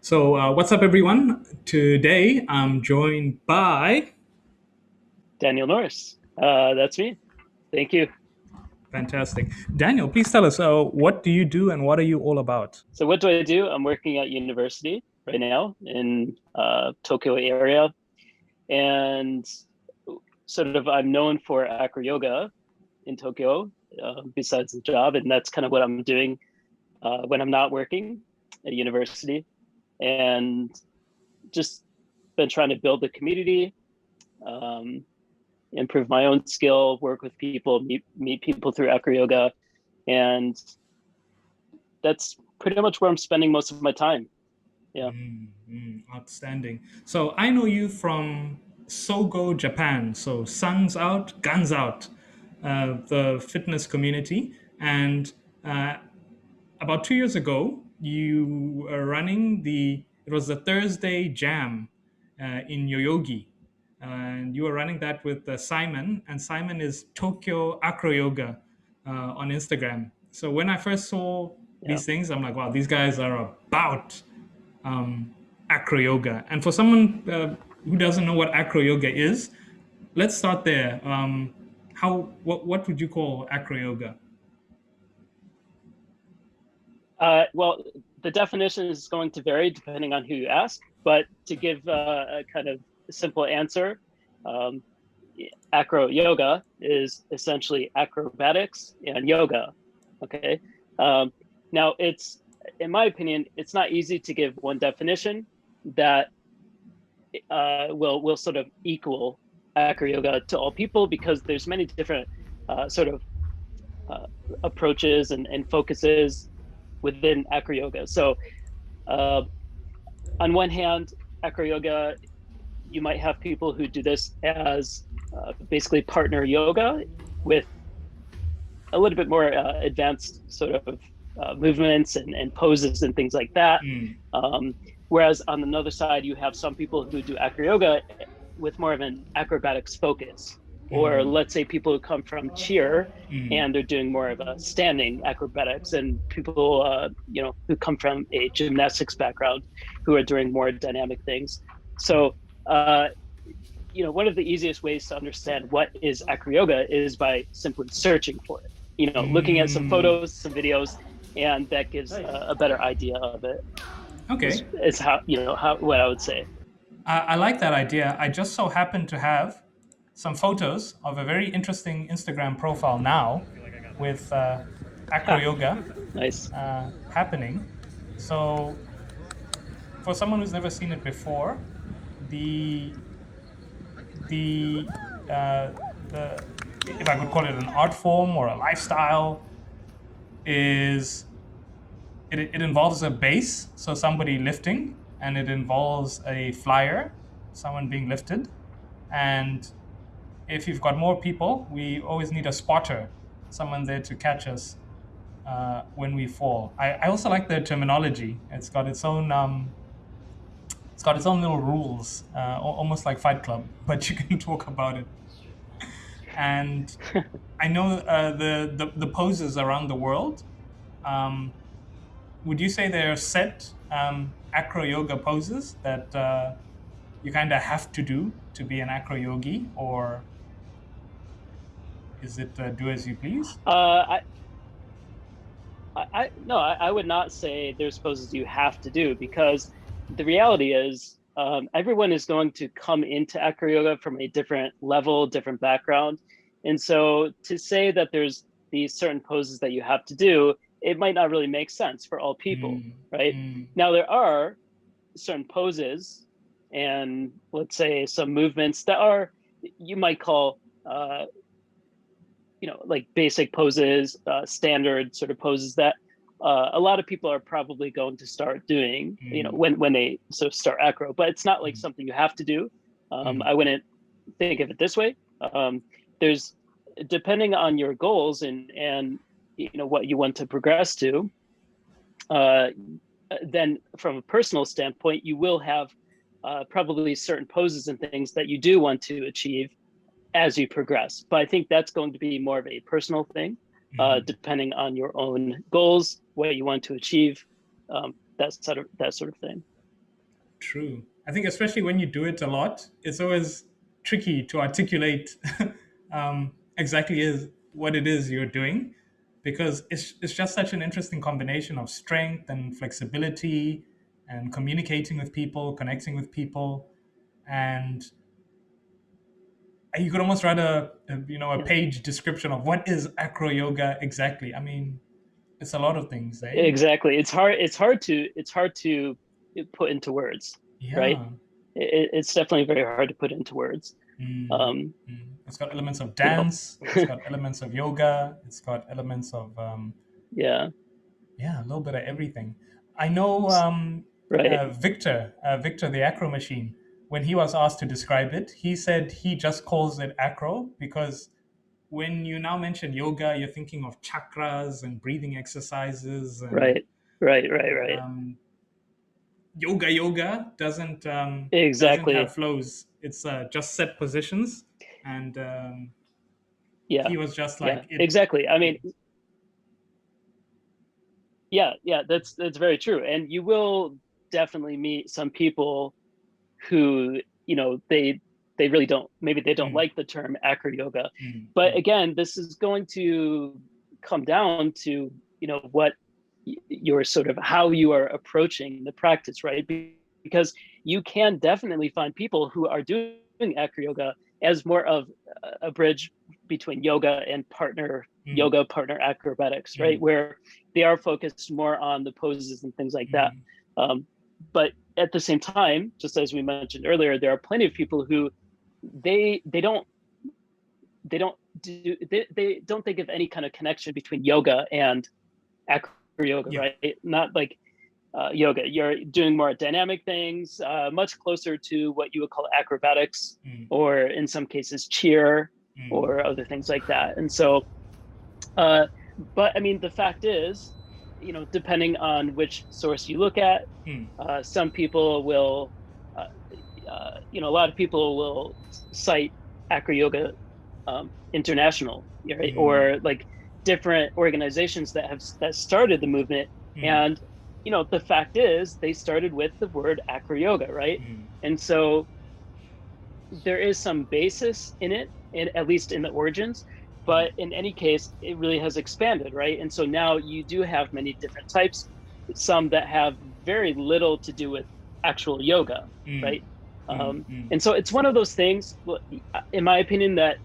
So, what's up, everyone? Today I'm joined by Daniel Norris. That's me. Thank you. fantastic Daniel. Please tell us, what do you do and what are you all about? So, what do I do? I'm working at university right now in Tokyo area, and sort of I'm known for Acroyoga in Tokyo. Besides the job, and that's kind of what I'm doing when I'm not working at university, and just been trying to build the community, um, improve my own skill, work with people, meet people through Acroyoga, and that's pretty much where I'm spending most of my time. Yeah. Outstanding. So, I know you from SOGO Japan. So, Suns Out, Guns Out, the fitness community. And uh, about 2 years ago, you were running it was the Thursday Jam in Yoyogi. And you were running that with Simon, and Simon is Tokyo Acroyoga on Instagram. So when I first saw Yeah. these things, I'm like, wow, these guys are about um, Acroyoga. And for someone who doesn't know what Acroyoga is, let's start there. What would you call Acroyoga? Well, the definition is going to vary depending on who you ask, but to give a kind of simple answer, um, acro yoga is essentially acrobatics and yoga. Okay. Um, Now, in my opinion, it's not easy to give one definition that will sort of equal acro yoga to all people because there's many different sort of uh, approaches and focuses within acro yoga. So uh, on one hand, acro yoga, you might have people who do this as basically partner yoga with a little bit more advanced sort of movements and poses and things like that. Mm, Um, Whereas on another side, you have some people who do acro yoga with more of an acrobatics focus, or mm, let's say people who come from cheer mm. and they're doing more of a standing acrobatics, and people who come from a gymnastics background who are doing more dynamic things. So uh, one of the easiest ways to understand what is acroyoga is by simply searching for it. Looking at some Mm. photos, some videos, and that gives a better idea of it. Is Okay, is how how what I would say. I like that idea. I just so happen to have some photos of a very interesting Instagram profile now with acro Ha, yoga nice. happening. So, for someone who's never seen it before, the the the if I could call it an art form or a lifestyle is it involves a base, so somebody lifting, and it involves a flyer, someone being lifted, and if you've got more people, we always need a spotter, someone there to catch us when we fall. I also like the terminology. It's got its own little rules, almost like Fight Club, but you can talk about it. And I know the poses around the world. Um, would you say they're set acro yoga poses that you kind of have to do to be an acro yogi, or is it do as you please? Uh, I no, I would not say there's poses you have to do because the reality is everyone is going to come into acro yoga from a different level, different background, and so to say that there's these certain poses that you have to do, it might not really make sense for all people, Mm, right? mm, Now there are certain poses and let's say some movements that are you might call like basic poses, standard sort of poses that a lot of people are probably going to start doing, mm, when they sort of start acro, but it's not like mm, something you have to do. mm, I wouldn't think of it this way. There's depending on your goals and what you want to progress to, uh, then from a personal standpoint, you will have probably certain poses and things that you do want to achieve as you progress. But I think that's going to be more of a personal thing, mm. depending on your own goals, what you want to achieve, that sort of thing. True. I think especially when you do it a lot, it's always tricky to articulate exactly is what it is you're doing, because it's just such an interesting combination of strength and flexibility and communicating with people, connecting with people, and you could almost write a Yeah. page description of what is acro yoga exactly. I mean, it's a lot of things, eh? Exactly. It's hard to put into words, right? Yeah. It's definitely very hard to put into words. Mm, Um, It's got elements of you know, dance. It's got elements of yoga. It's got elements of yeah, yeah, a little bit of everything. I know right, Victor, the Acro machine. When he was asked to describe it, he said he just calls it Acro because when you now mention yoga, you're thinking of chakras and breathing exercises, and right, right. um, yoga doesn't have Exactly. flows. It's just set positions, and Yeah, he was just yeah, like it. exactly. I mean, yeah, that's very true. And you will definitely meet some people who, they really don't, maybe they don't Mm, like the term acro yoga. mm, But mm, again, this is going to come down to, what your sort of how you are approaching the practice, right? Because you can definitely find people who are doing acro yoga as more of a bridge between yoga and mm, partner acrobatics, right? mm, Where they are focused more on the poses and things like that. mm, But at the same time, just as we mentioned earlier, there are plenty of people who they don't they don't think of any kind of connection between yoga and acro yoga, yeah. right? Not like yoga. You're doing more dynamic things, much closer to what you would call acrobatics, Mm, or in some cases cheer, mm, or other things like that. And so, uh, but I mean, the fact is, depending on which source you look at, mm, some people will, uh, a lot of people will cite Acro Yoga International, right? mm, Or like different organizations that started the movement. mm, And, the fact is they started with the word Acro Yoga, right? mm, And so there is some basis in it, at least in the origins. mm, But in any case, it really has expanded, right? And so now you do have many different types, some that have very little to do with actual yoga, mm, right? mm, mm, And so it's one of those things, in my opinion, that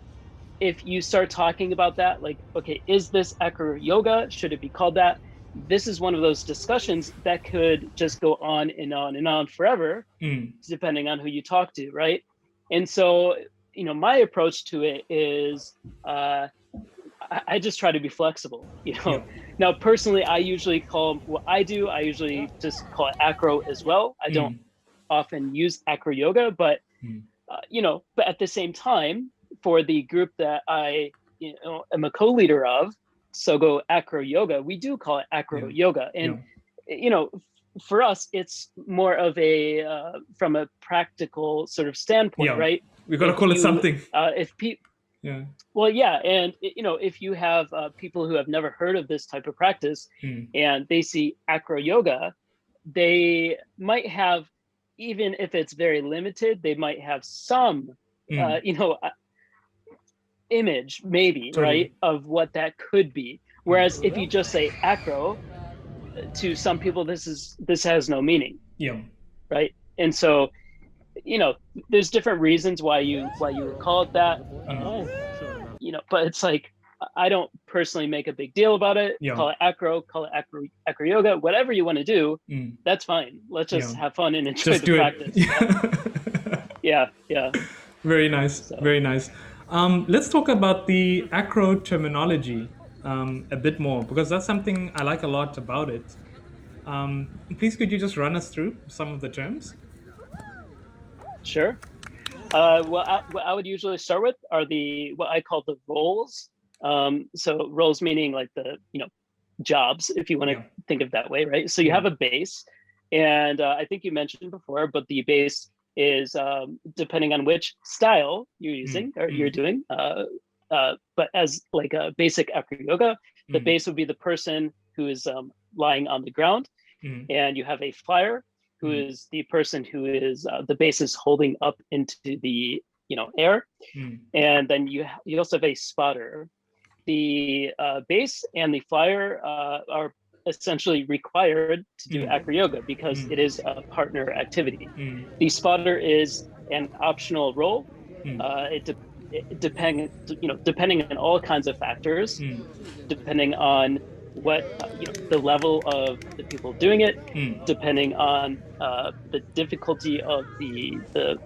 if you start talking about that, like, okay, is this acro yoga? Should it be called that? This is one of those discussions that could just go on and on and on forever, mm, depending on who you talk to, right? And so, my approach to it is, I just try to be flexible. yeah. Now personally, I usually call what I do. I usually just call it acro as well. I don't Mm, often use acro yoga, but mm, but at the same time, for the group that I am a co-leader of, SOGO Acroyoga, we do call it acro yeah. yoga. And Yeah. you know, for us, it's more of a from a practical sort of standpoint, Yeah. right? We gotta If call it you something. if people Yeah. Well, yeah, and if you have people who have never heard of this type of practice Mm, and they see acro yoga, they might have, even if it's very limited, they might have some, mm, image maybe, totally. right, of what that could be. Whereas if you Mm, just say acro, to some people, this has no meaning, yeah. right? And so, you know, there's different reasons why you would call it that. Mm, But it's like, I don't personally make a big deal about it. yeah. Call it acro, call it acro yoga, whatever you want to do. Mm, That's fine. Let's yeah. just have fun and enjoy Just the do it. practice. Yeah, yeah. Very nice. So Very nice. Let's talk about the acro terminology a bit more because that's something I like a lot about it. Please, could you just run us through some of the terms? sure. What I would usually start with are the what I call the roles. So roles meaning like the jobs, if you want to Yeah. think of that way, right? So you Yeah. have a base, and I think you mentioned before, but the base is depending on which style you're Mm, using or you're mm, doing. But as like a basic acro yoga, the mm, base would be the person who is lying on the ground, mm, and you have a flyer. who is the person who is the base is holding up into the air, and then you also have a spotter. The base and the flyer are essentially required to do Acroyoga because it is a partner activity. The spotter is an optional role. Depending on all kinds of factors, depending on what the level of the people doing it, depending on the difficulty of the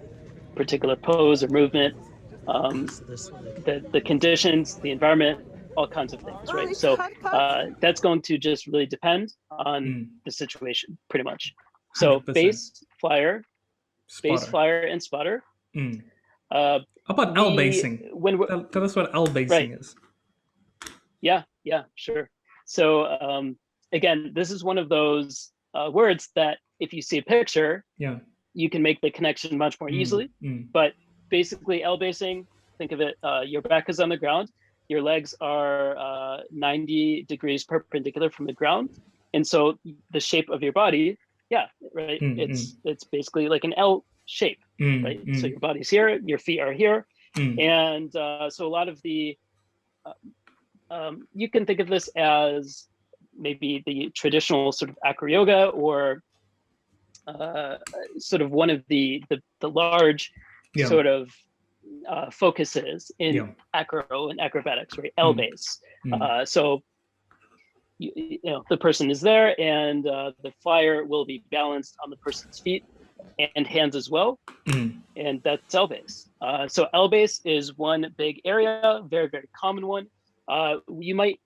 particular pose or movement, the conditions, the environment, all kinds of things, right? So that's going to just really depend on the situation, pretty much. So 100%. base, flyer, Spotter. base, flyer, and spotter. How about L basing? Tell us what L basing is. Yeah, sure. So again, this is one of those words that if you see a picture, you can make the connection much more easily. But basically, L basing, think of it, your back is on the ground, your legs are 90 degrees perpendicular from the ground. And so the shape of your body, right? It's basically like an L shape, right? So your body's here, your feet are here. And so a lot of the, you can think of this as maybe the traditional sort of Acroyoga, or sort of one of the large sort of focuses in acro and acrobatics, right? L base. So the person is there, and the flyer will be balanced on the person's feet and hands as well, and that's L base. So L base is one big area, very, very common one. You might,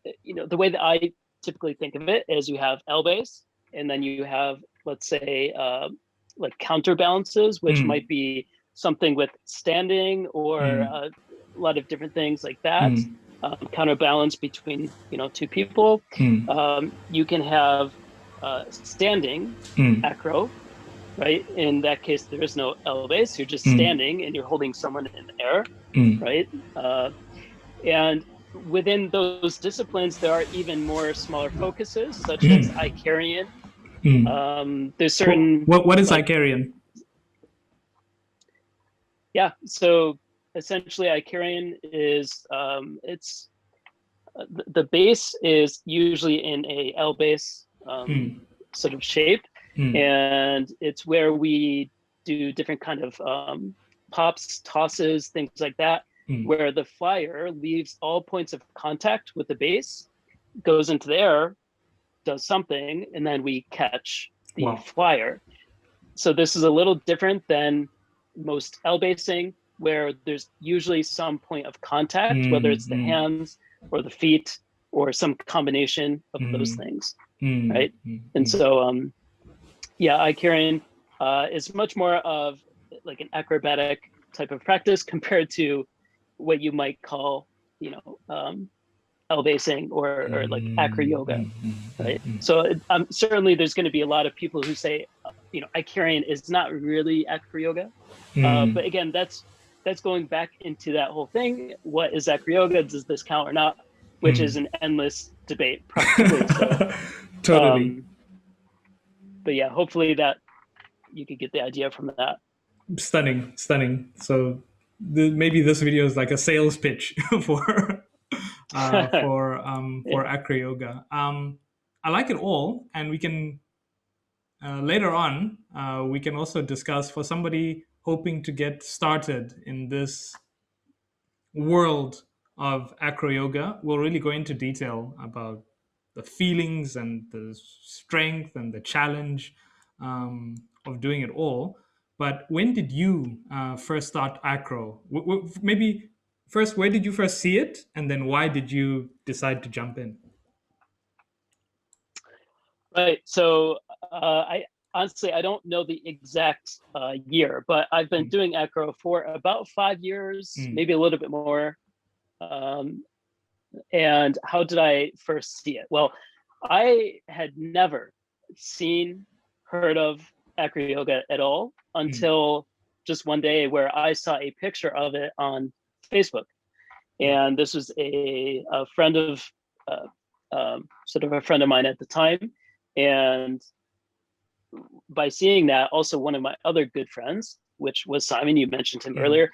the way that I typically think of it is you have L base, and then you have, let's say, like counterbalances, which might be something with standing or a lot of different things like that. Counterbalance between two people. You can have standing acro, right? In that case, there is no L base. You're just standing and you're holding someone in the air, right? And within those disciplines, there are even more smaller focuses, such as Icarian. There's certain. What is Icarian? Yeah, so essentially, Icarian is it's the base is usually in a L base sort of shape, and it's where we do different kind of pops, tosses, things like that, where the flyer leaves all points of contact with the base, goes into the air, does something, and then we catch the flyer. So this is a little different than most L basing, where there's usually some point of contact, whether it's the hands or the feet or some combination of those things, right? And so, Icarian is much more of like an acrobatic type of practice compared to what you might call, L basing or like Acroyoga, right? So certainly there's going to be a lot of people who say, Icarian is not really Acroyoga, but again, that's going back into that whole thing. What is Acroyoga? Does this count or not? Which is an endless debate, probably. So, totally. But yeah, hopefully that you could get the idea from that. Stunning. So maybe this video is like a sales pitch for Acroyoga. I like it all, and we can later on we can also discuss for somebody hoping to get started in this world of Acroyoga. We'll really go into detail about the feelings and the strength and the challenge of doing it all. But when did you first start Acro? Maybe first, where did you first see it? And then why did you decide to jump in? Right. So I honestly, I don't know the exact year, but I've been doing Acro for about 5 years, maybe a little bit more. And how did I first see it? Well, I had never heard of Acroyoga at all until just one day where I saw a picture of it on Facebook. And this was a friend of, sort of a friend of mine at the time. And by seeing that, also one of my other good friends, which was Simon, you mentioned him earlier,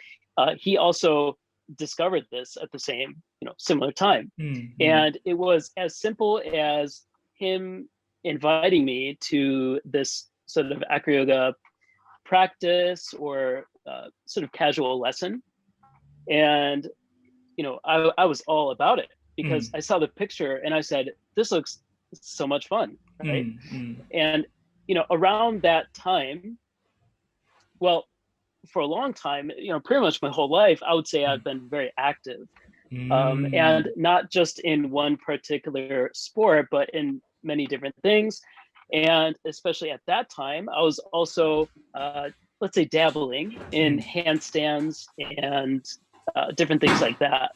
he also discovered this at the same, similar time. And it was as simple as him inviting me to this sort of Acroyoga practice or sort of casual lesson. And, I was all about it because I saw the picture and I said, this looks so much fun, right? And, around that time, well, for a long time, pretty much my whole life, I would say I've been very active. And not just in one particular sport, but in many different things. And especially at that time, I was also, let's say, dabbling in handstands and different things like that.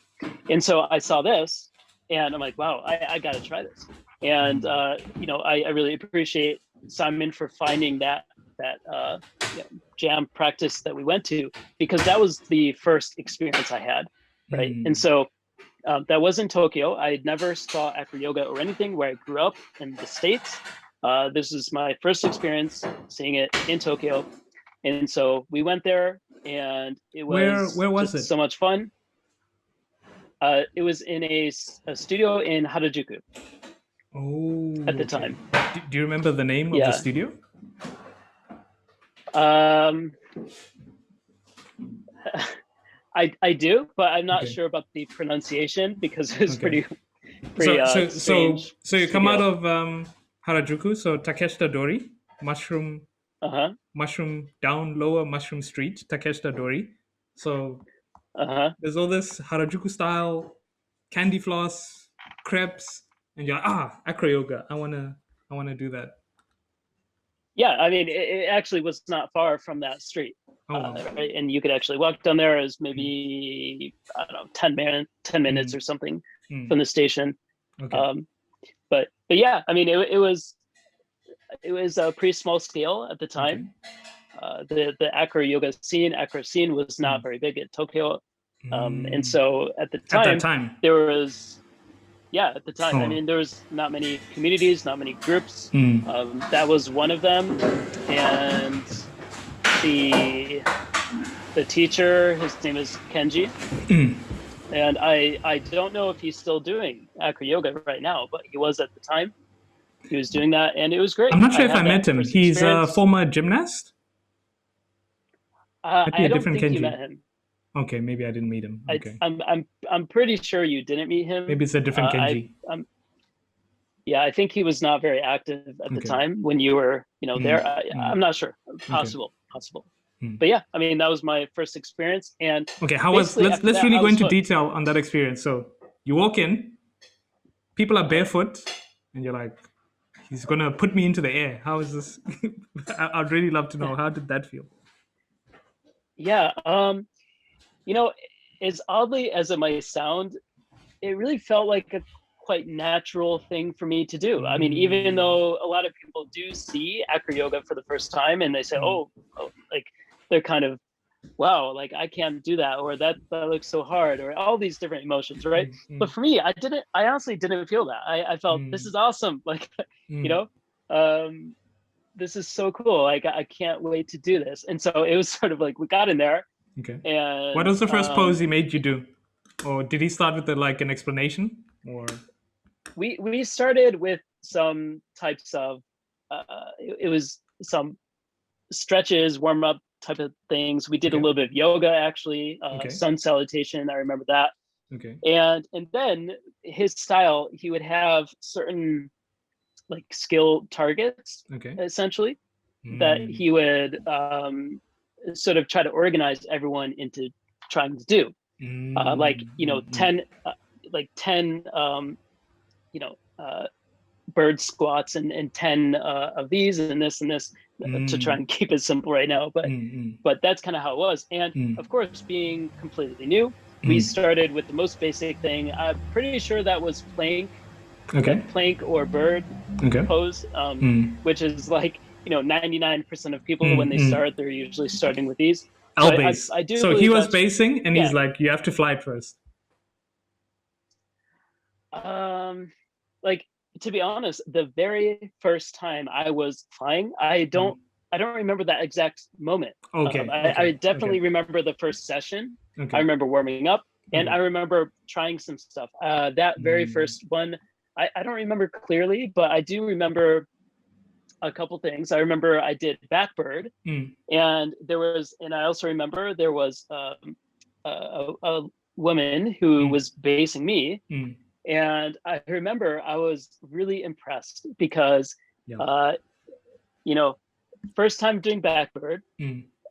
And so I saw this and I'm like, wow, I got to try this. And, I really appreciate Simon for finding that jam practice that we went to, because that was the first experience I had. Right. And so that was in Tokyo. I never saw Acroyoga or anything where I grew up in the States. This is my first experience seeing it in Tokyo. And so we went there and it was, where was it? So much fun. It was in a studio in Harajuku. Oh, at the time. Do you remember the name of the studio? I do, but I'm not sure about the pronunciation because it's pretty strange. So you come out of Harajuku, so Takeshita Dori, mushroom down lower mushroom street, Takeshita Dori. So there's all this Harajuku style candy floss, crepes, and you're like, Acroyoga. I wanna do that. Yeah, I mean, it actually was not far from that street. Right? And you could actually walk down there as maybe, I don't know, 10 minutes or something from the station. But yeah, I mean, it was a pretty small scale at the time. The acro scene was not very big at Tokyo. And so at that time, there was, at the time, I mean, there was not many communities, not many groups. That was one of them. And the teacher, his name is Kenji. And I don't know if he's still doing Acroyoga right now, but he was at the time. He was doing that, and it was great. I'm not sure if I met him. He's a former gymnast? I don't think you met him. Okay, maybe I didn't meet him. Okay. I'm pretty sure you didn't meet him. Maybe it's a different Kenji. I think he was not very active at the time when you were, there. I'm not sure. Possible. But yeah, I mean, that was my first experience. And let's really go into detail on that experience. So you walk in, people are barefoot, and you're like, he's gonna put me into the air. How is this? I'd really love to know, how did that feel? Yeah, as oddly as it might sound, it really felt like a quite natural thing for me to do. I mean, even though a lot of people do see Acroyoga for the first time and they say, like they're kind of, wow, like I can't do that, or that looks so hard, or all these different emotions, right? But for me, I honestly didn't feel that. I felt this is awesome. Like, this is so cool. Like, I can't wait to do this. And so it was sort of like, we got in there. And what was the first pose he made you do? Or did he start with an explanation? Or we started with some types of it was some stretches, warm up type of things. We did a little bit of yoga, actually, sun salutation. I remember that. And then his style, he would have certain like skill targets, essentially, that he would sort of try to organize everyone into trying to do. Like 10 bird squats and 10 of these and this to try and keep it simple right now, but that's kind of how it was. And of course, being completely new, we started with the most basic thing. I'm pretty sure that was plank or bird pose, which is like 99% of people when they start, they're usually starting with these. L-base. I do. So he was basing, and he's like, you have to fly it first. Like to be honest, the very first time I was flying, I don't remember that exact moment. Okay. I definitely remember the first session. Okay. I remember warming up, and I remember trying some stuff. That very first one, I don't remember clearly, but I do remember a couple things. I remember I did backbird, and I also remember there was a woman who was basing me. And I remember I was really impressed because, you know, first time doing backbird,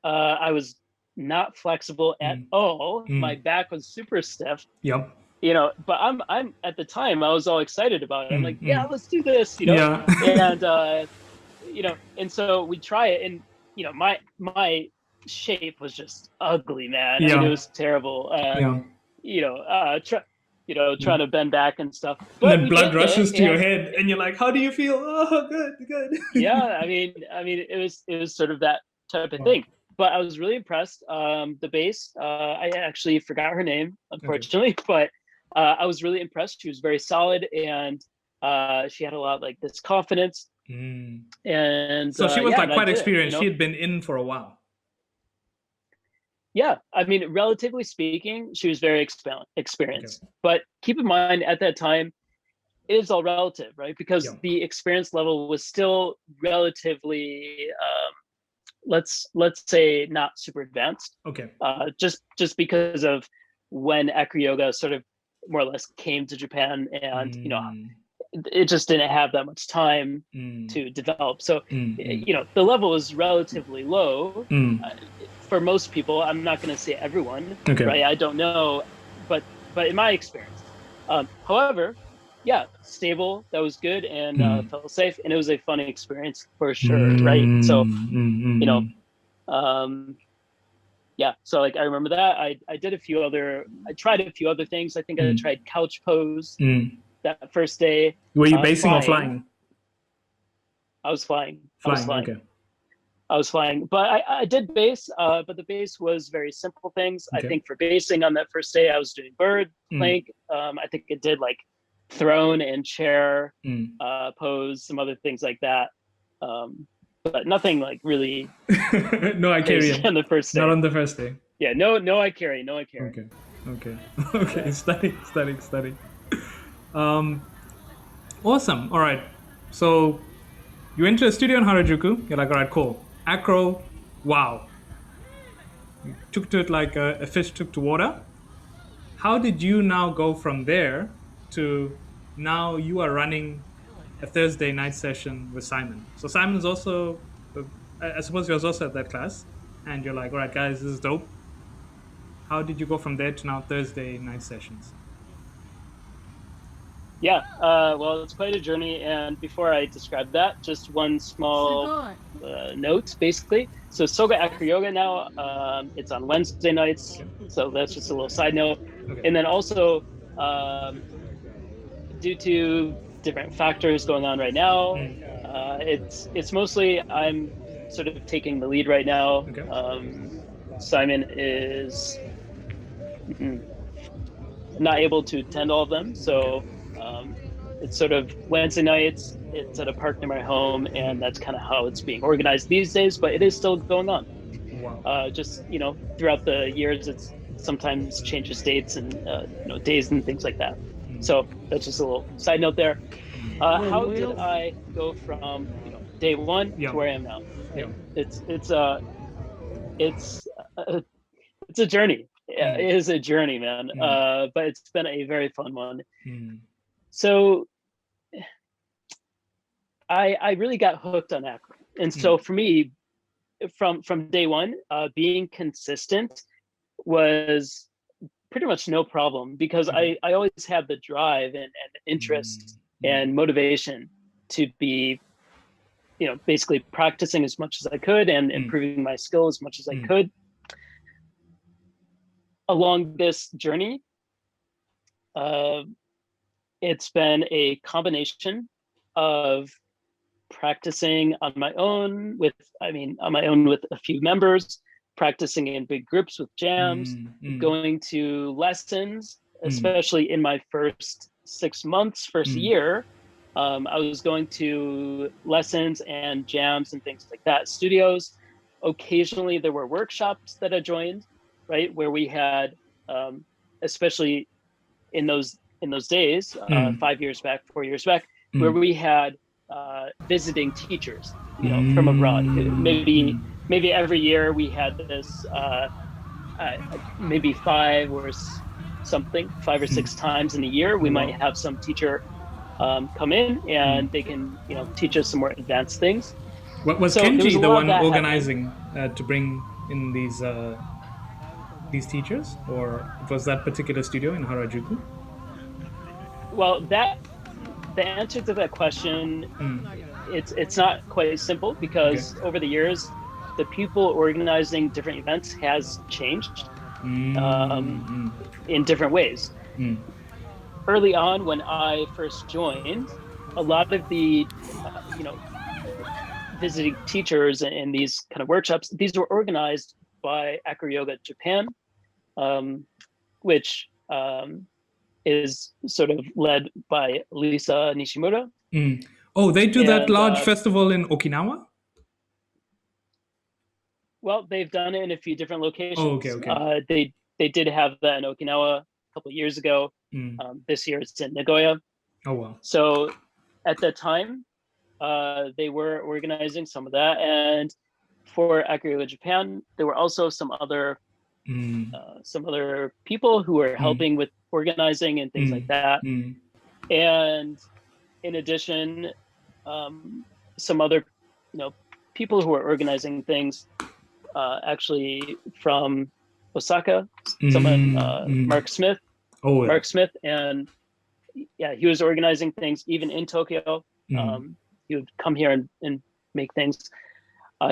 I was not flexible at all. My back was super stiff. Yep. You know, but I'm at the time I was all excited about it. I'm like, yeah, let's do this. You know, and you know, and so we try it, and you know, my shape was just ugly, man. I mean, it was terrible. You know, trying to bend back and stuff. But and then blood rushes to your head, and you're like, "How do you feel?" Oh, good. Yeah, I mean, it was sort of that type of thing. But I was really impressed. The bass, I actually forgot her name, unfortunately, but I was really impressed. She was very solid, and she had a lot of, like, this confidence. And so she was like quite experienced. You know? She had been in for a while. Yeah, I mean, relatively speaking, she was very experienced. Okay. But keep in mind, at that time, it is all relative, right? Because the experience level was still relatively, let's say, not super advanced. Okay. Just because of when Acroyoga sort of more or less came to Japan, and you know, it just didn't have that much time to develop. So you know, the level is relatively low. For most people, I'm not going to say everyone, right? I don't know, but in my experience, however, yeah, stable. That was good, and felt safe, and it was a fun experience for sure, right? So, you know, yeah. So like I remember that I tried a few other things. I think I tried couch pose that first day. Were you basing or flying? I was flying. Okay. I was flying, but I did base, but the base was very simple things. I think for basing on that first day, I was doing bird, plank. I think it did like throne and chair pose, some other things like that. But nothing like really. No, I carry on the first day. Not on the first day. Yeah, no, I carry. Okay. Study. Awesome. All right. So you went to a studio in Harajuku. You're like, all right, cool. Acro, wow. You took to it like a fish took to water. How did you now go from there to now you are running a Thursday night session with Simon? So Simon is also, I suppose he was also at that class, and you're like, all right, guys, this is dope. How did you go from there to now Thursday night sessions? Yeah, well, it's quite a journey. And before I describe that, just one small note, basically. So SOGO Acroyoga now, it's on Wednesday nights. So that's just a little side note. And then also, due to different factors going on right now, it's mostly I'm sort of taking the lead right now. Simon is not able to attend all of them, so it's sort of Wednesday nights, it's at a park near my home, and that's kind of how it's being organized these days, but it is still going on. Wow. Just, you know, throughout the years, it's sometimes changes dates and you know, days and things like that. So that's just a little side note there. How did I go from, you know, day one to where I am now? It's a journey. Yeah, it is a journey, man. But it's been a very fun one. So I really got hooked on Acro. And so for me, from day one, being consistent was pretty much no problem, because I always had the drive and interest and motivation to be, you know, basically practicing as much as I could and improving my skill as much as I could. Along this journey, it's been a combination of practicing on my own with a few members, practicing in big groups with jams, going to lessons, especially in my first 6 months, first year. I was going to lessons and jams and things like that. Studios, occasionally there were workshops that I joined, right, where we had, especially in those days, 5 years back, 4 years back, where we had visiting teachers, from abroad. Maybe every year we had this, maybe five or six times in a year, we might have some teacher come in and they can, teach us some more advanced things. Was So there was Kenji a the lot of one that happening. organizing to bring in these teachers, or it was that particular studio in Harajuku? Well, the answer to that question, it's not quite simple, because over the years, the people organizing different events has changed in different ways. Early on, when I first joined, a lot of the visiting teachers and these kind of workshops, these were organized by Acroyoga Japan, which is sort of led by Lisa Nishimura. Oh, they do that And large festival in Okinawa? well, they've done it in a few different locations. Oh, okay. They did have that in Okinawa a couple of years ago. This year it's in Nagoya. Oh, wow. So at that time, they were organizing some of that. And for Acroyoga Japan, there were also some other people who were helping with organizing and things like that. And in addition, some other people who were organizing things, actually from Osaka, someone, Mark Smith. Oh, yeah. Mark Smith, and yeah, he was organizing things even in Tokyo. He would come here and make things.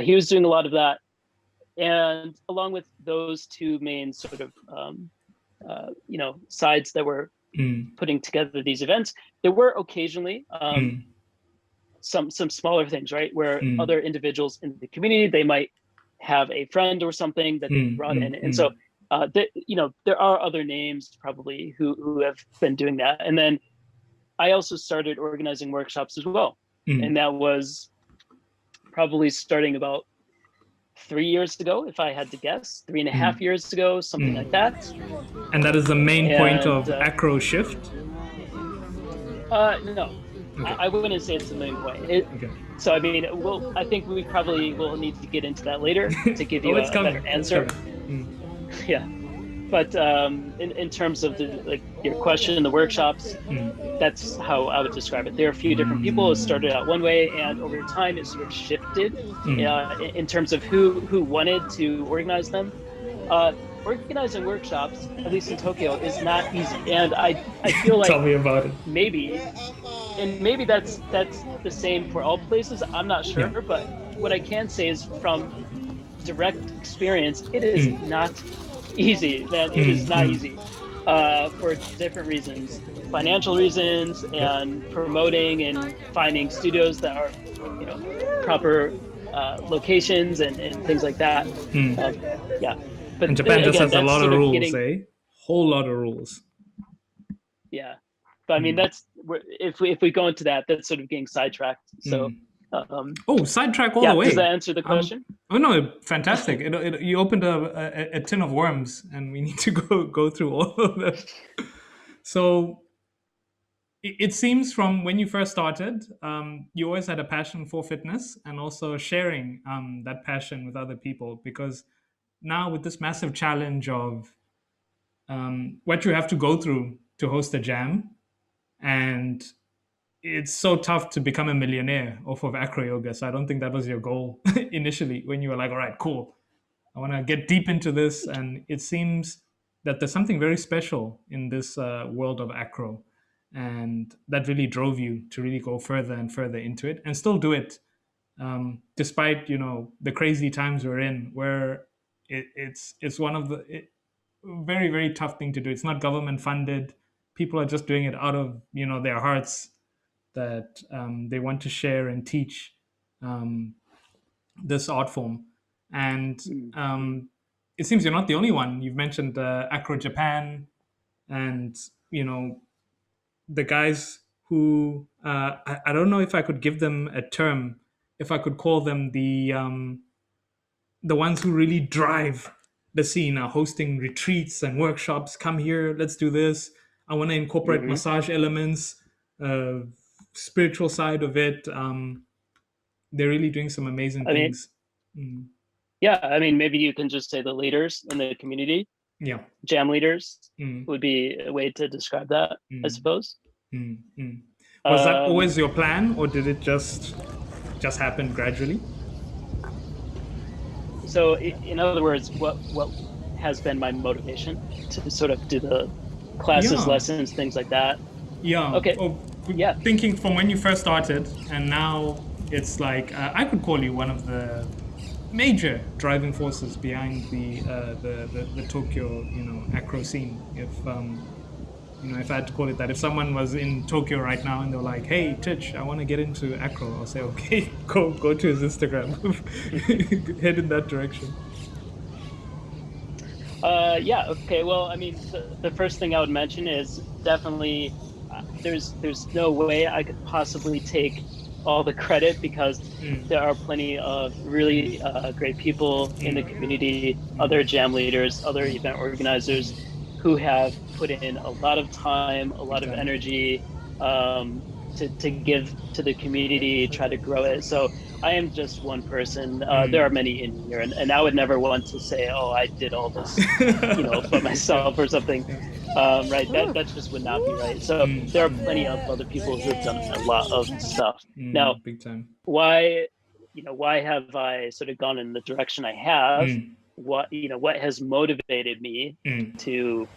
He was doing a lot of that. And along with those two main sort of, sides that were putting together these events, there were occasionally some smaller things, right? Where other individuals in the community, they might have a friend or something that they brought in. And so, there are other names probably who have been doing that. And then I also started organizing workshops as well. And that was probably starting about 3 years ago, if I had to guess, 3.5 years ago, something like that. And that is the main point of Acroshift? No, okay. I wouldn't say it's the main point. Okay. So, I mean, I think we probably will need to get into that later to give you a better answer. Yeah. But in terms of your question, the workshops, that's how I would describe it. There are a few different people. It started out one way, and over time it sort of shifted in terms of who wanted to organize them. Organizing workshops, at least in Tokyo, is not easy, and I feel like tell me about it. Maybe that's the same for all places. I'm not sure, but what I can say is from direct experience, it is not easy. Man, it is not easy for different reasons, financial reasons, and promoting and finding studios that are proper locations and things like that. Yeah. But and Japan just has a lot of rules, whole lot of rules. Yeah, but I mean, if we go into that, that's sort of getting sidetracked. So, sidetrack all the way. Does that answer the question? Oh no, fantastic! You opened a tin of worms, and we need to go through all of them. So, it seems from when you first started, you always had a passion for fitness and also sharing that passion with other people, because now with this massive challenge of what you have to go through to host a jam, and it's so tough to become a millionaire off of Acroyoga. So I don't think that was your goal initially when you were like, all right, cool, I want to get deep into this. And it seems that there's something very special in this world of acro, and that really drove you to really go further and further into it and still do it, despite the crazy times we're in, where it's one of the very, very tough thing to do. It's not government funded. People are just doing it out of their hearts, that they want to share and teach this art form. And it seems you're not the only one. You've mentioned Acro Japan, and the guys who I don't know if I could give them a term, if I could call them the ones who really drive the scene, are hosting retreats and workshops. Come here, let's do this. I want to incorporate Hmm. massage elements, uh, spiritual side of it. They're really doing some amazing I mean, things. Mm, yeah, I mean, maybe you can just say the leaders in the community, yeah. jam leaders Mm, would be a way to describe that, I mm, suppose. mm. Was that Um, always your plan, or did it just happen gradually? so in other words, what has been my motivation to sort of do the classes, Yeah, lessons, things like that? yeah. Okay, Oh, yeah. thinking from when you first started, and now it's like I could call you one of the major driving forces behind the Tokyo, acro scene. If I had to call it that, if someone was in Tokyo right now and they're like, "Hey, Titch, I want to get into acro," I'll say, "Okay, go to his Instagram, head in that direction." Yeah, okay. Well, I mean, the first thing I would mention is definitely there's no way I could possibly take all the credit because Mm, there are plenty of really great people in the mm, community, mm, other jam leaders, other mm, event organizers mm. who have put in a lot of time, a Big lot of time. energy to give to the community, try to grow it. So I am just one person. There are Mm. many in here, and I would never want to say, "Oh, I did all this, but Yeah, myself or something." yeah. Right? That just would not be right. So Mm, there are plenty of mm, other people who have done a lot of stuff. Now, big time. why, why have I sort of gone in the direction I have? Mm, What has motivated me mm, to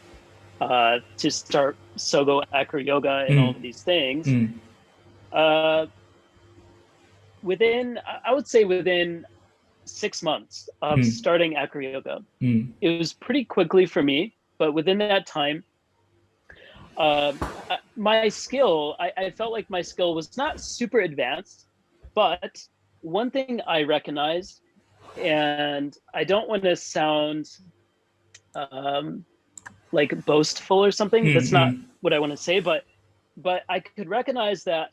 start SOGO Acroyoga and all of mm, these things? mm, Uh, I would say within 6 months of mm, starting Acroyoga. mm, It was pretty quickly for me, but within that time, my skill, I felt like my skill was not super advanced, but one thing I recognized, and I don't want to sound um, like boastful or something. mm, That's not mm, what I want to say, but I could recognize that,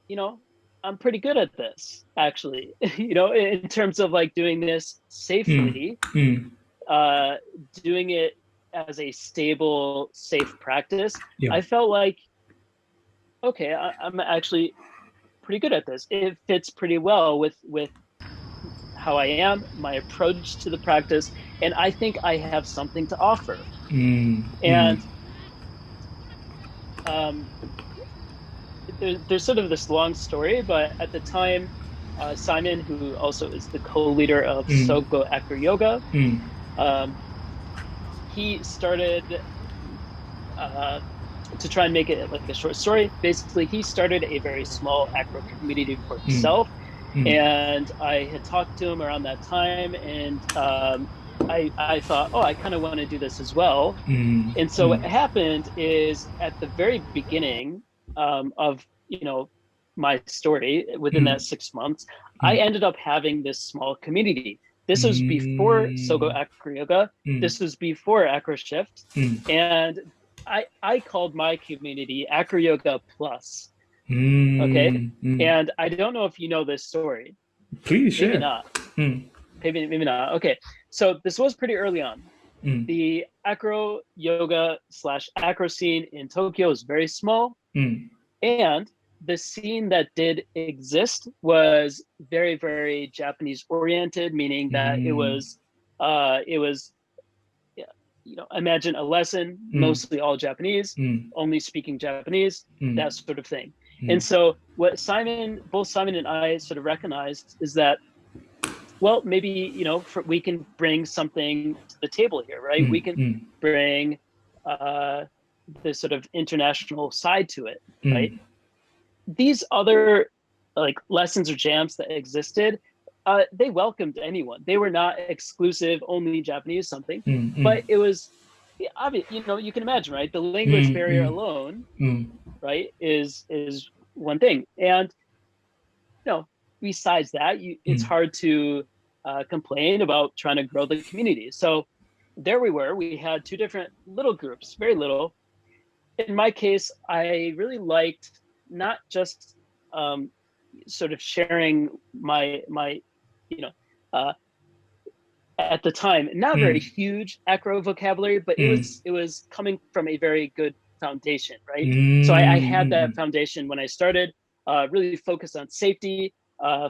you know, I'm pretty good at this actually, in terms of like doing this mm, safely, mm. uh, doing it as a stable, safe practice. Yeah. I felt like, okay, I'm actually pretty good at this. It fits pretty well with how I am, my approach to the practice, and I think I have something to offer. Mm, mm, And um, there's sort of this long story, but at the time, Simon, who also is the co-leader of mm, SOGO Acroyoga, mm, um, he started to try and make it like a short story. Basically, he started a very small acro community for mm, himself, mm, and I had talked to him around that time, and I thought, oh, I kind of want to do this as well. mm, And so what mm, happened is at the very beginning of my story, within that mm, 6 months, I mm, ended up having this small community. This was before SOGO mm, Acroyoga. mm, This was before Acroshift, mm, and I called my community Acroyoga Plus. Okay, mm, mm. and I don't know if you know this story. Please Maybe share. not. Mm, Maybe not. Okay, so this was pretty early on. mm, The acro yoga slash acro scene in Tokyo is very small, mm, and the scene that did exist was very, very Japanese oriented, meaning that mm, it was, yeah, imagine a lesson, mm, mostly all Japanese, mm, only speaking Japanese, mm, that sort of thing. And mm, so what both Simon and I sort of recognized is that, well, maybe, we can bring something to the table here, right? We mm, can mm, bring uh, this sort of international side to it, right? mm, These other like lessons or jams that existed, they welcomed anyone. They were not exclusive, only Japanese something, mm, mm, but it was obvious. You can imagine, right? The language mm, barrier mm, alone, mm, right, is one thing, and besides that, it's mm, hard to complain about trying to grow the community. So there we were. We had two different little groups, very little. In my case, I really liked not just sort of sharing my you know at the time not very huge acro vocabulary, but it was coming from a very good foundation, right? So I had that foundation when I started, really focused on safety,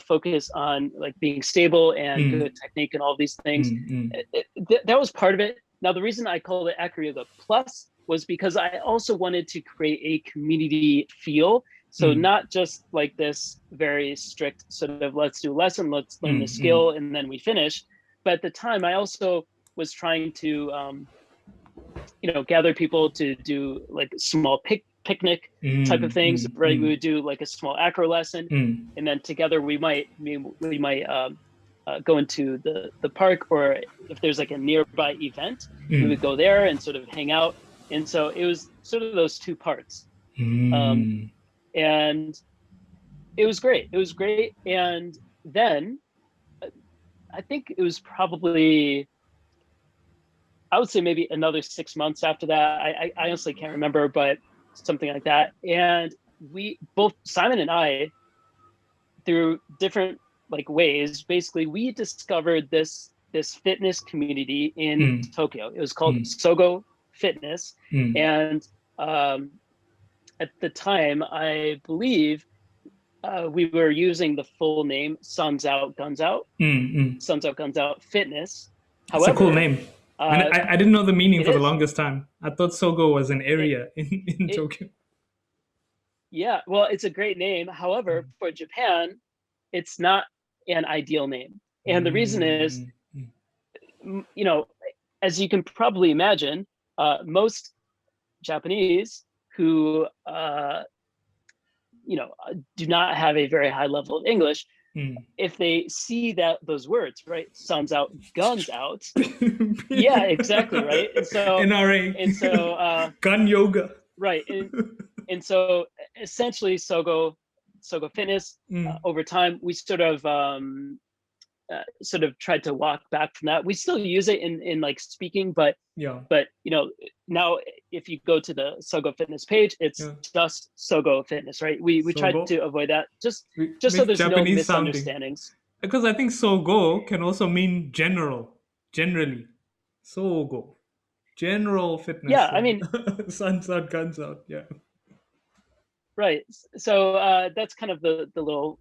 focus on like being stable and good technique and all these things. That was part of it. Now, the reason I called it Acroyoga Plus was because I also wanted to create a community feel. So not just like this very strict sort of let's do a lesson, let's learn the skill, and then we finish. But at the time, I also was trying to, gather people to do like small picnic type of things, right? We would do like a small acro lesson, and then together we might go into the park, or if there's like a nearby event, we would go there and sort of hang out. And so it was sort of those two parts. And it was great. It was great. And then I think it was probably, I would say maybe another 6 months after that. I honestly can't remember, but something like that. And we both, Simon and I, through different like ways, basically we discovered this fitness community in Tokyo. It was called SOGO Fitness. And at the time, I believe we were using the full name, Suns Out, Guns Out. Suns Out, Guns Out Fitness. It's a cool name. I didn't know the meaning for the longest time. I thought Sogo was an area in Tokyo. Yeah, well, it's a great name. However, for Japan, it's not an ideal name. And the reason is, as you can probably imagine, most Japanese who do not have a very high level of English, if they see those words, right, suns out, guns out, yeah, exactly, right. And so NRA, and so gun yoga, right, and so essentially SOGO Fitness, over time we sort of tried to walk back from that. We still use it in like speaking, but now if you go to the SOGO Fitness page, it's just SOGO Fitness, right? We tried to avoid that just so there's Japanese no misunderstandings. Sounding. Because I think SOGO can also mean generally. SOGO, general fitness. Yeah, I mean, suns out, guns out. Yeah. Right. So that's kind of the little,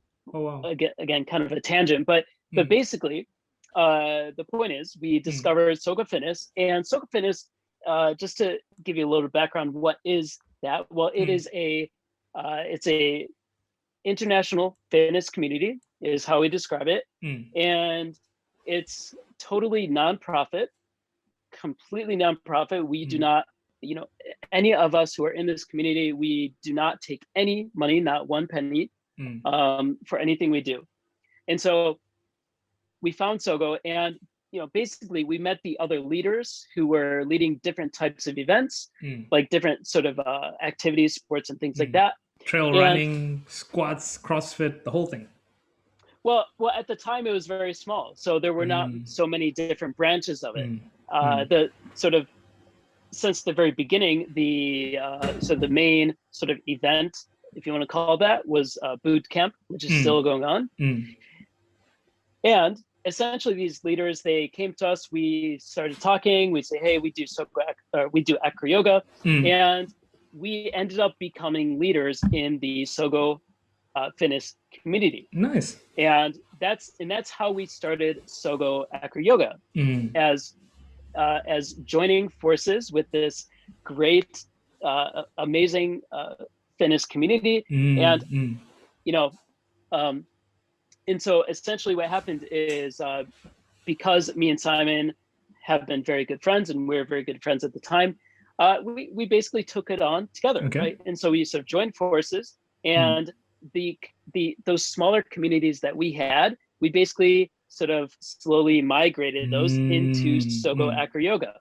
again, kind of a tangent, but basically, the point is we discovered SOGO Fitness, and SOGO Fitness, just to give you a little background, what is that? Well, it is it's a international fitness community is how we describe it. And it's totally nonprofit, completely nonprofit. We do not, any of us who are in this community, we do not take any money, not one penny, for anything we do. And so we found SOGO, and basically we met the other leaders who were leading different types of events, like different sort of activities, sports and things like that. Trail running, squats, CrossFit, the whole thing. Well, at the time it was very small, so there were not so many different branches of it. The sort of, since the very beginning, the main sort of event, if you want to call that, was boot camp, which is still going on. And essentially these leaders, they came to us, we started talking, we say, hey, we do Acroyoga, and we ended up becoming leaders in the SOGO fitness community. Nice. And that's how we started SOGO Acroyoga, as joining forces with this great, amazing fitness community. And so essentially what happened is, because me and Simon have been very good friends, and we're very good friends at the time, we basically took it on together, right? And so we sort of joined forces, and those smaller communities that we had, we basically sort of slowly migrated those into SOGO Acroyoga.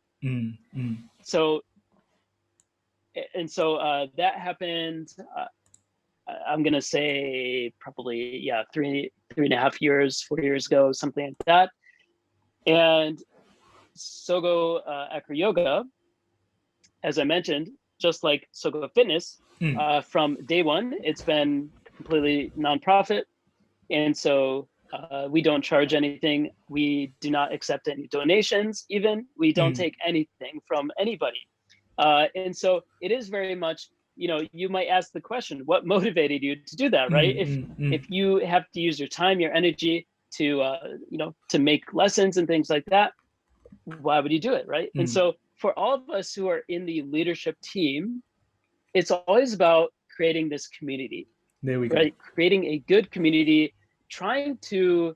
So that happened, I'm gonna say probably 3.5 years, 4 years ago, something like that. And SOGO Acroyoga, as I mentioned, just like SOGO Fitness, from day one, it's been completely nonprofit. And so we don't charge anything. We do not accept any donations, even. We don't take anything from anybody. And so it is very much, you might ask the question, what motivated you to do that, right? If you have to use your time, your energy to, to make lessons and things like that, why would you do it, right? And so for all of us who are in the leadership team, it's always about creating this community. There we go. Right? Creating a good community, trying to,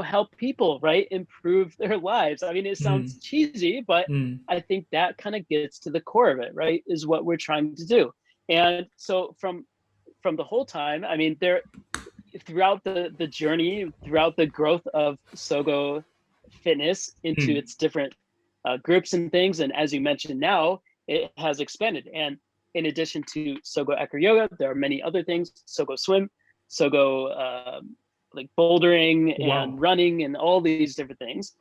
help people, right? Improve their lives. I mean, it sounds cheesy, but I think that kind of gets to the core of it, right? Is what we're trying to do. And so from the whole time, I mean, throughout the journey, throughout the growth of SOGO Fitness into its different groups and things, and as you mentioned now, it has expanded. And in addition to SOGO Acroyoga, there are many other things: SOGO Swim, SOGO like bouldering and running, and all these different things.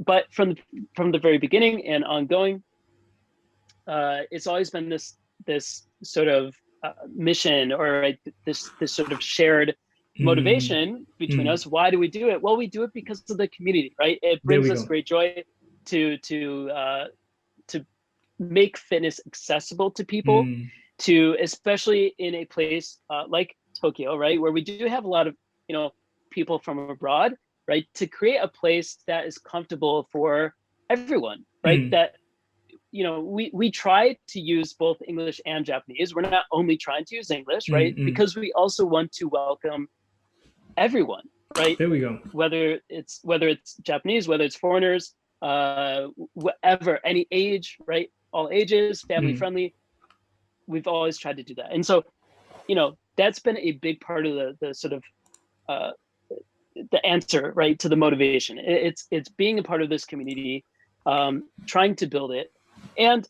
But from the very beginning and ongoing, it's always been this sort of mission, or this sort of shared motivation between us. Why do we do it? Well, we do it because of the community, right? It brings us great joy to make fitness accessible to people, to especially in a place like Tokyo, right, where we do have a lot of people from abroad, right, to create a place that is comfortable for everyone, right? That we try to use both English and Japanese. We're not only trying to use English, right, because we also want to welcome everyone, right? There we go. Whether it's Japanese, whether it's foreigners, whatever, any age, right? All ages, family friendly. We've always tried to do that. And so, that's been a big part of the sort of the answer, right, to the motivation. It's being a part of this community, trying to build it. And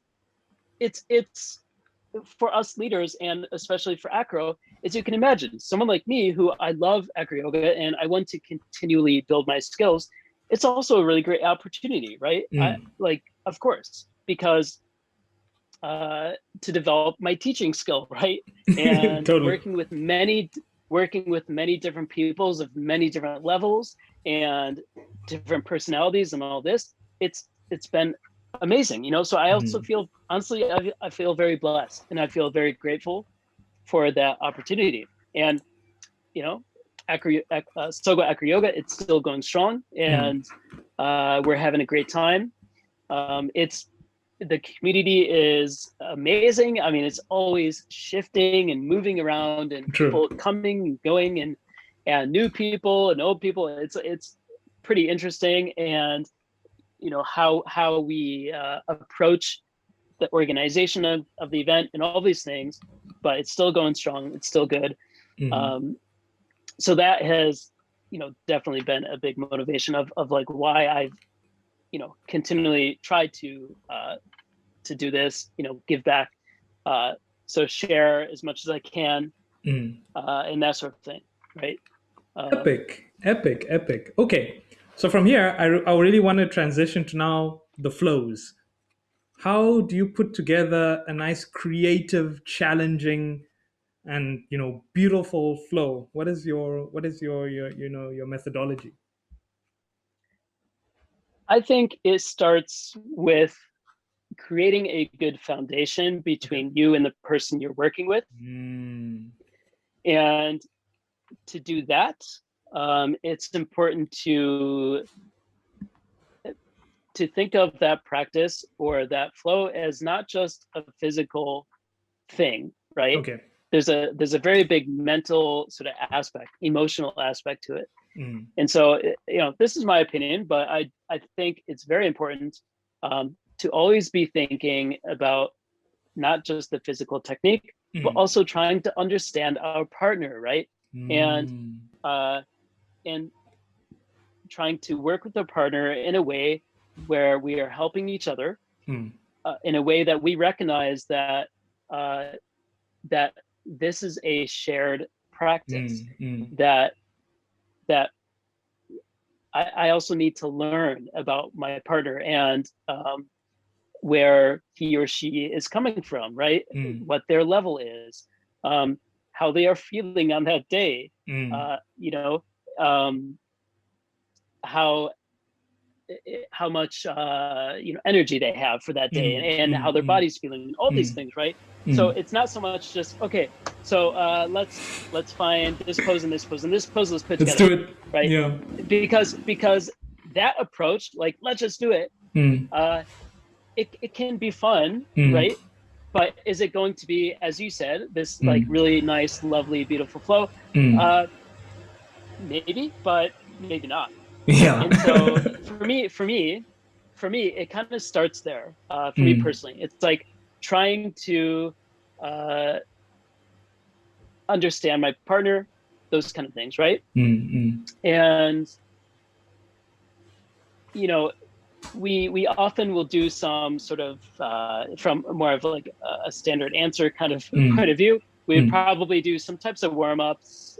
it's for us leaders, and especially for Acro, as you can imagine, someone like me who I love Acroyoga and I want to continually build my skills, it's also a really great opportunity, right? Of course, because to develop my teaching skill, right? And Totally. working with many different peoples of many different levels and different personalities and all this, it's been amazing, So I also feel, honestly, I feel very blessed, and I feel very grateful for that opportunity. And SOGO Acroyoga, it's still going strong, and we're having a great time. The community is amazing. I mean, it's always shifting and moving around, and people coming and going, and new people and old people. It's pretty interesting, and how we approach the organization of the event and all these things, but it's still going strong. It's still good. So that has, definitely been a big motivation of like why I've, continually tried to do this, give back, so share as much as I can, and that sort of thing, right? Epic. Okay, so from here, I really want to transition to now the flows. How do you put together a nice, creative, challenging, and beautiful flow? What is your your methodology? I think it starts with creating a good foundation between you and the person you're working with. And to do that, it's important to think of that practice or that flow as not just a physical thing, right? Okay. There's a very big mental sort of aspect, emotional aspect to it. And so, this is my opinion, but I think it's very important to always be thinking about not just the physical technique, but also trying to understand our partner, right? And trying to work with the partner in a way where we are helping each other, in a way that we recognize that that this is a shared practice, that I also need to learn about my partner, and where he or she is coming from, right? What their level is, how they are feeling on that day, you know, how much you know, energy they have for that day, and how their body's feeling, all these things, right? So it's not so much just, okay, so let's find this pose and this pose and this pose, let's put Let's together, do it. right? Yeah. Because that approach, like, let's just do it, it can be fun, right? But is it going to be, as you said, this like really nice, lovely, beautiful flow? Maybe, but maybe not. Yeah. And so for me, it kind of starts there. For me personally, it's like trying to understand my partner, those kind of things, right? And you know, we often will do some sort of from more of like a standard answer kind of point of view. We would probably do some types of warm-ups,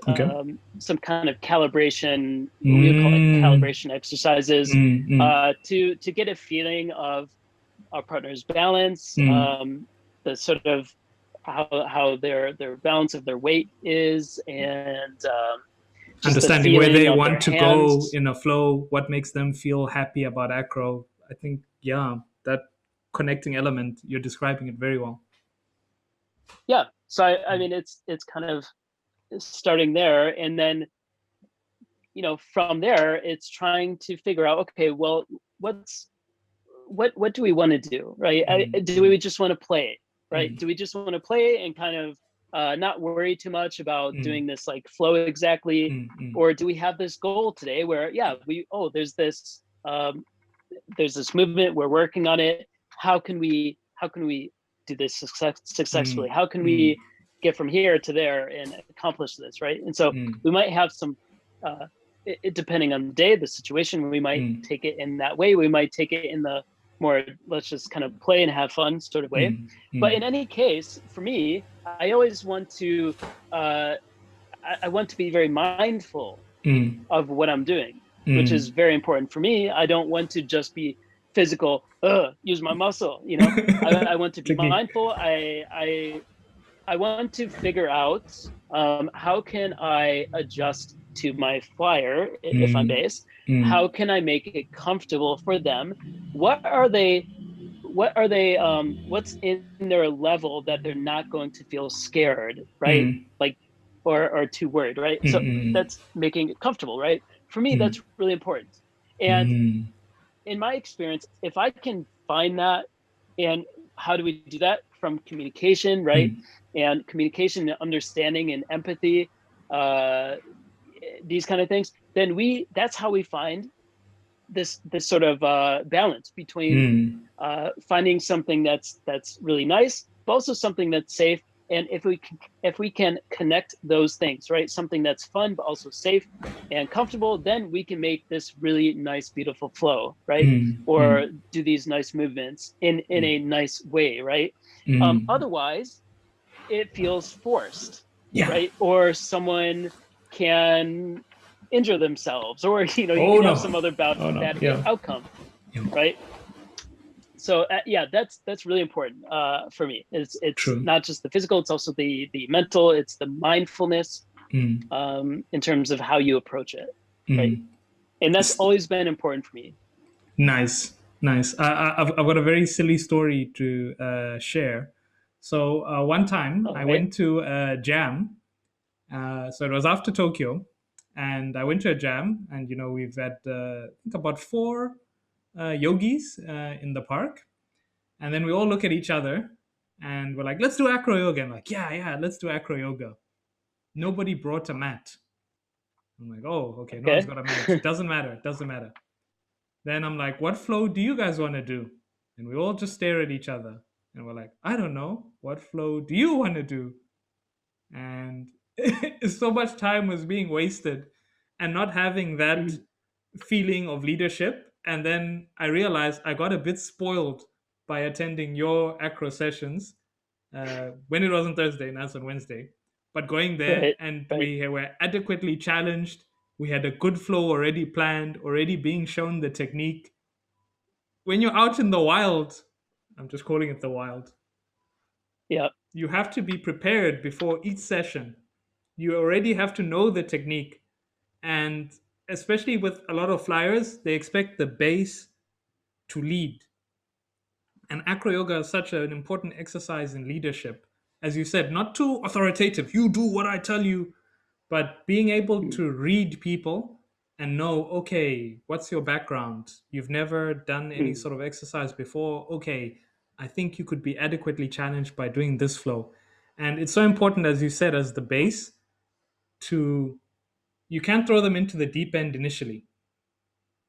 some kind of calibration, we would call it calibration exercises, to get a feeling of our partner's balance, the sort of how their balance of their weight is, and understanding where they want to go in a flow, what makes them feel happy about acro. I think, yeah, that connecting element, you're describing it very well. Yeah, so I mean, it's kind of starting there, and then, you know, from there it's trying to figure out, okay, well, what do we want to do, right? Do we just want to play, right? Do we just want to play and kind of not worry too much about doing this like flow exactly, or do we have this goal today where, yeah, there's this movement, we're working on it, how can we do this successfully, how can we get from here to there and accomplish this, right? And so we might have some depending on the day, the situation, we might take it in that way, we might take it in the more, let's just kind of play and have fun sort of way. But in any case, for me, I always want to I want to be very mindful of what I'm doing, which is very important for me. I don't want to just be physical, use my muscle, you know. I want to be mindful. I want to figure out how can I adjust to my flyer if I'm bass. How can I make it comfortable for them? What's in their level that they're not going to feel scared, right? Like, or too worried, right? So that's making it comfortable, right? For me, that's really important. And in my experience, if I can find that, and how do we do that? From communication, right? And communication and understanding and empathy, these kind of things, then that's how we find this sort of balance between finding something that's really nice, but also something that's safe. And if we can connect those things, right, something that's fun but also safe and comfortable, then we can make this really nice, beautiful flow, right? Or do these nice movements in a nice way, right? Otherwise, it feels forced, right? Or someone can injure themselves, or you know, you can have some other bad outcome, right? So yeah, that's really important for me. It's not just the physical; it's also the mental. It's the mindfulness in terms of how you approach it, right? And that's always been important for me. Nice. I've got a very silly story to share. So one time I went to a jam. So it was after Tokyo, and I went to a jam, and you know, we've had I think about 4 yogis in the park, and then we all look at each other, and we're like, "Let's do Acroyoga." I'm like, "Yeah, let's do Acroyoga." Nobody brought a mat. I'm like, "Oh, okay, no one's got a mat. Doesn't matter." Then I'm like, "What flow do you guys want to do?" And we all just stare at each other, and we're like, "I don't know. What flow do you want to do?" And so much time was being wasted and not having that feeling of leadership. And then I realized I got a bit spoiled by attending your acro sessions when it wasn't Thursday and that's on Wednesday. But going there, and we were adequately challenged. We had a good flow already planned, already being shown the technique. When you're out in the wild, I'm just calling it the wild. Yeah. You have to be prepared before each session. You already have to know the technique. And especially with a lot of flyers, they expect the base to lead. And acro yoga is such an important exercise in leadership. As you said, not too authoritative. You do what I tell you, but being able Mm. to read people and know, okay, what's your background? You've never done any Mm. sort of exercise before. Okay, I think you could be adequately challenged by doing this flow. And it's so important, as you said, as the base to, you can't throw them into the deep end initially,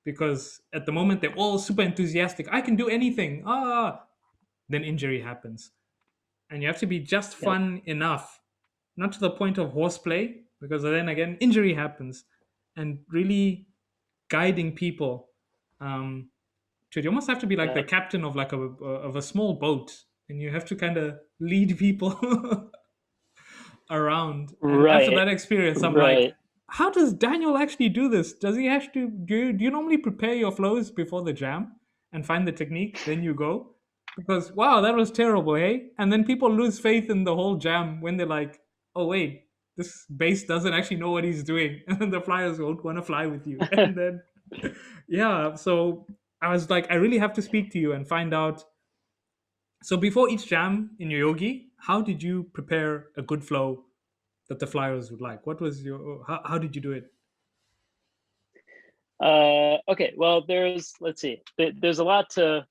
because at the moment they're all super enthusiastic. I can do anything. Then injury happens. And you have to be just Yep. fun enough, not to the point of horseplay, because then again injury happens, and really guiding people. So you almost have to be like the Yep. captain of like a small boat, and you have to kind of lead people around. And after Right. that experience, I'm like, Right. how does Daniel actually do this? Does he have to do you normally prepare your flows before the jam and find the technique, then you go? Because wow, that was terrible, hey? And then people lose faith in the whole jam when they're like, oh wait, this bass doesn't actually know what he's doing, and the flyers won't want to fly with you. And then yeah, so I was like, I really have to speak to you and find out. So before each jam in your yogi, how did you prepare a good flow that the flyers would like? What was your how did you do it? Okay. Well, let's see. There's a lot to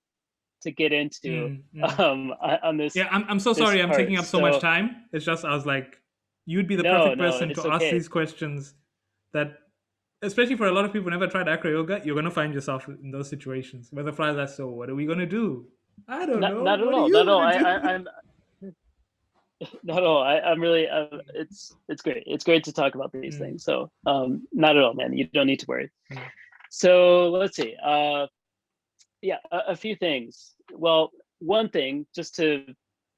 get into Mm, mm. on Yeah, I'm so this sorry I'm taking part. up so much So time. It's just I was like, you'd be the no, perfect no, person it's to ask okay. these questions that, especially for a lot of people who never tried acroyoga, you're gonna find yourself in those situations where the flyers are, so what are we gonna do? I don't know. Not at What are all. you Not at all. gonna do? I'm not at all. I'm really. It's great. It's great to talk about these Mm, things. So not at all, man. You don't need to worry. mm, So let's see. Yeah, a few things. Well, one thing, just to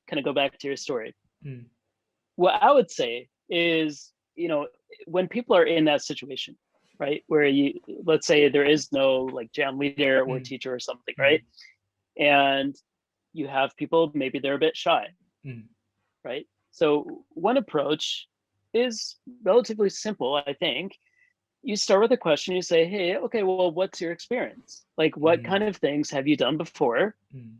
kind of go back to your story. mm, What I would say is, when people are in that situation, right, where let's say there is no like jam leader or mm, teacher or something, mm, right, and you have people, maybe they're a bit shy, mm, right? So one approach is relatively simple, I think. You start with a question. You say, hey, okay, well, what's your experience? Like, what mm, kind of things have you done before? mm,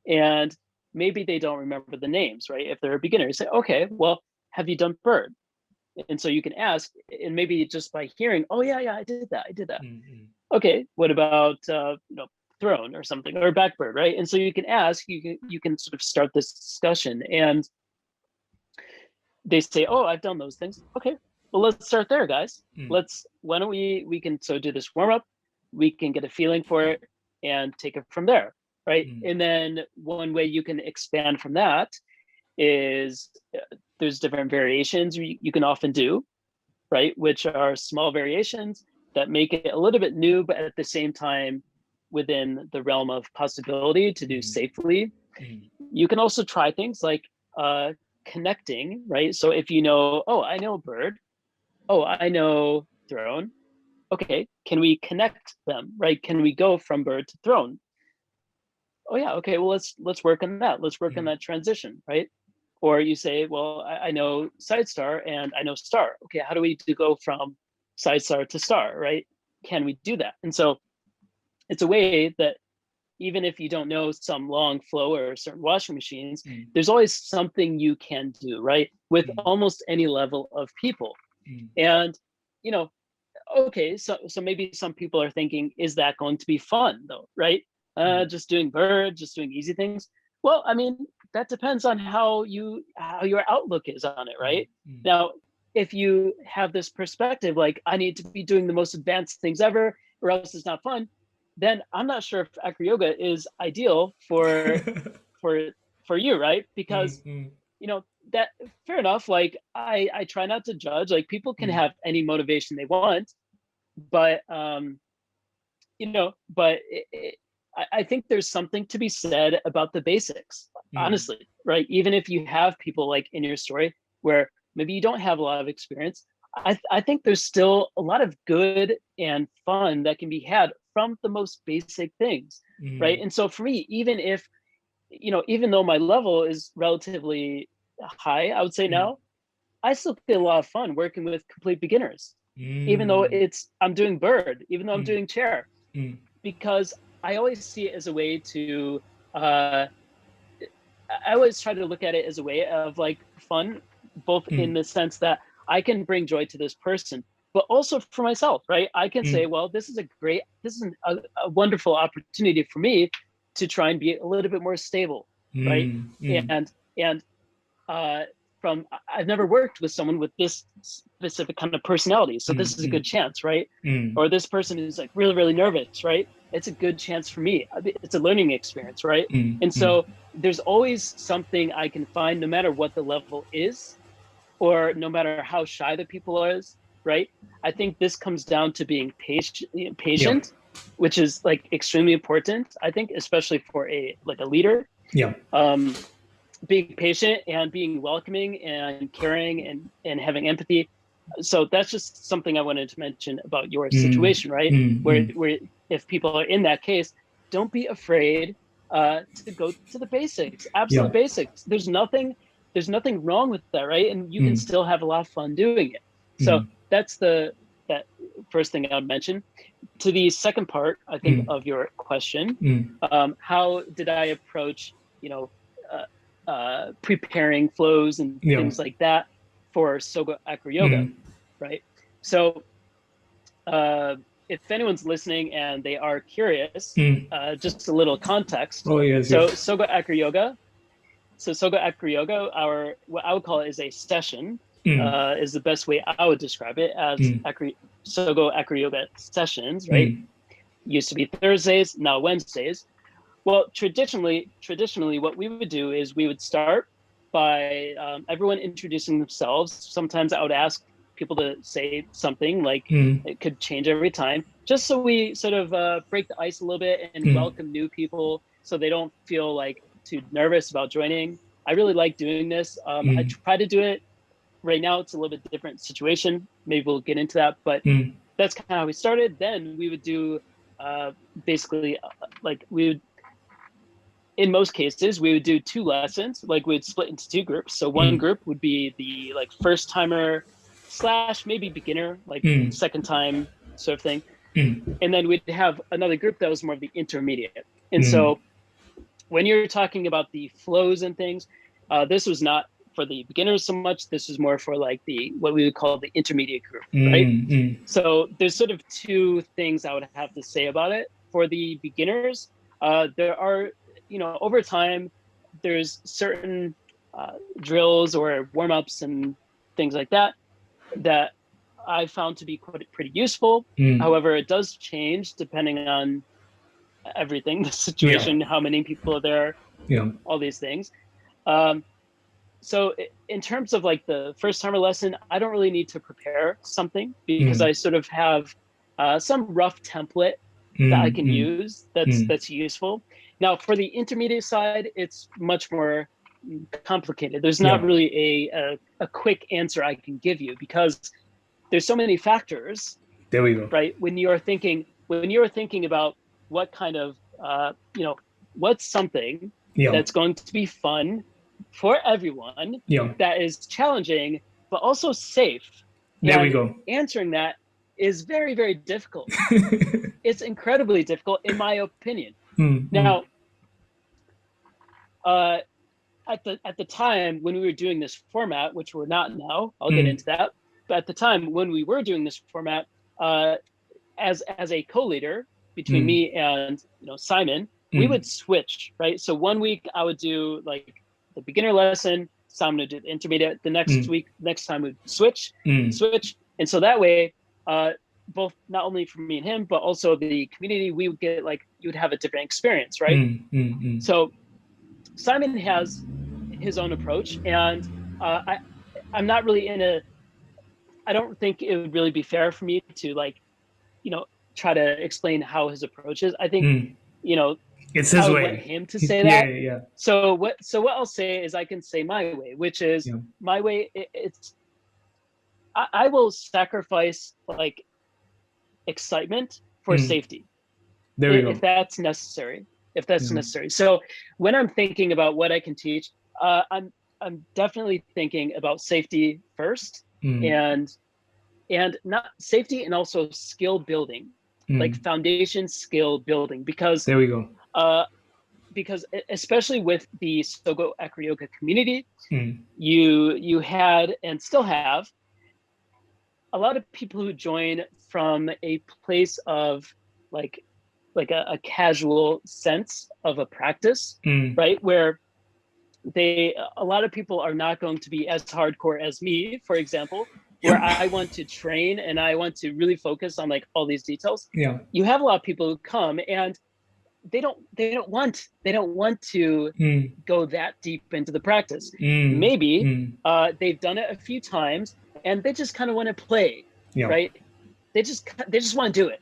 And maybe they don't remember the names, right? If they're a beginner, you say, okay, well, have you done bird? And so you can ask, and maybe just by hearing, oh yeah, yeah, I did that, I did that. mm, mm, Okay, what about throne or something, or backbird, right? And so you can ask, you can sort of start this discussion, and they say, oh, I've done those things. Okay, well, let's start there, guys. mm, Why don't we can so do this warm up, we can get a feeling for it and take it from there, right? mm, And then one way you can expand from that is there's different variations you can often do, right? Which are small variations that make it a little bit new, but at the same time within the realm of possibility to do mm, safely. mm, You can also try things like connecting, right? So if you know, oh, I know bird, oh, I know throne. Okay, can we connect them, right? Can we go from bird to throne? Oh yeah, okay, well let's work on that. Let's work on mm, that transition, right? Or you say, well, I know side star and I know star. Okay, how do we go from side star to star, right? Can we do that? And so it's a way that even if you don't know some long flow or certain washing machines, mm, there's always something you can do, right? With mm, almost any level of people. mm, And, you know, okay, so maybe some people are thinking, is that going to be fun though, right? mm, Just doing bird, just doing easy things. Well, I mean, that depends on how your outlook is on it, mm, right? mm, Now, if you have this perspective, like I need to be doing the most advanced things ever, or else it's not fun, then I'm not sure if acroyoga is ideal for for you, right? mm, Because mm, that fair enough. Like I try not to judge. Like people can mm, have any motivation they want, but but I think there's something to be said about the basics, mm, honestly, right? Even if you have people like in your story where maybe you don't have a lot of experience, I think there's still a lot of good and fun that can be had from the most basic things, right? mm, And so for me, even if even though my level is relatively high, I would say now, I still get a lot of fun working with complete beginners, even though I'm doing bird, even though I'm doing chair, because I always see it as a way to, I always try to look at it as a way of like fun, both in the sense that I can bring joy to this person, but also for myself, right? I can say, well, this is a wonderful opportunity for me to try and be a little bit more stable, right? And I've never worked with someone with this specific kind of personality, so this is a good chance, right? Or this person is like really, really nervous, right? It's a good chance for me. It's a learning experience, right? And so there's always something I can find, no matter what the level is, or no matter how shy the people is, right? I think this comes down to being patient, which is like extremely important, I think, especially for a leader. Being patient and being welcoming and caring and having empathy. So that's just something I wanted to mention about your situation, right? Where if people are in that case, don't be afraid to go to the basics, absolute basics. There's nothing wrong with that, right? And you can still have a lot of fun doing it. So that's that first thing I would mention. To the second part, I think, of your question, how did I approach, preparing flows and things like that for SOGO Acroyoga, right? So if anyone's listening and they are curious, just a little context. SOGO Acroyoga. So SOGO Acroyoga, what I would call it is a session, is the best way I would describe it, as SOGO Acroyoga sessions, right? Used to be Thursdays, now Wednesdays. Well, traditionally, what we would do is we would start by everyone introducing themselves. Sometimes I would ask people to say something, like it could change every time, just so we sort of break the ice a little bit and welcome new people so they don't feel like too nervous about joining. I really like doing this. I try to do it. Right now, it's a little bit different situation. Maybe we'll get into that, but that's kind of how we started. Then we would do basically in most cases, we would do 2 lessons, like we'd split into 2 groups. So one group would be the first timer / maybe beginner, second time sort of thing. And then we'd have another group that was more of the intermediate. And so when you're talking about the flows and things, this was not for the beginners so much. This is more for what we would call the intermediate group, right? So there's sort of 2 things I would have to say about it. For the beginners, there are, over time, there's certain drills or warm-ups and things like that I found to be pretty useful. However, it does change depending on everything, the situation, how many people are there, all these things. So in terms of the first timer lesson, I don't really need to prepare something, because I sort of have some rough template that I can use that's useful. Now, for the intermediate side, it's much more complicated. There's not really a quick answer I can give you, because there's so many factors. There we go. Right? When you're thinking about what kind of what's something that's going to be fun for everyone, that is challenging but also safe. There we go. Answering that is very, very difficult. It's incredibly difficult, in my opinion. Now, at the time when we were doing this format, which we're not now, I'll get into that. But at the time when we were doing this format, as a co-leader between me and Simon, we would switch, right? So one week I would do the beginner lesson, Simon would do the intermediate. The next time we'd switch. And so that way, both not only for me and him, but also the community, we would get you would have a different experience, right? So Simon has his own approach, and I'm not really I don't think it would really be fair for me to try to explain how his approach is. I think it's his way. Want him to say that. Yeah. So what I'll say is I can say my way, which is my way. I will sacrifice excitement for safety. There we go. If that's necessary. if that's necessary. So when I'm thinking about what I can teach, I'm definitely thinking about safety first, and not safety, and also skill building, like foundation skill building, because there we go. Because especially with the SOGO Acroyoga community, you had and still have a lot of people who join from a place of like a casual sense of a practice, right? Where a lot of people are not going to be as hardcore as me, for example, where I want to train and I want to really focus on like all these details. Yeah. You have a lot of people who come and they don't want to go that deep into the practice. Maybe they've done it a few times and they just kind of want to play, right? They just want to do it,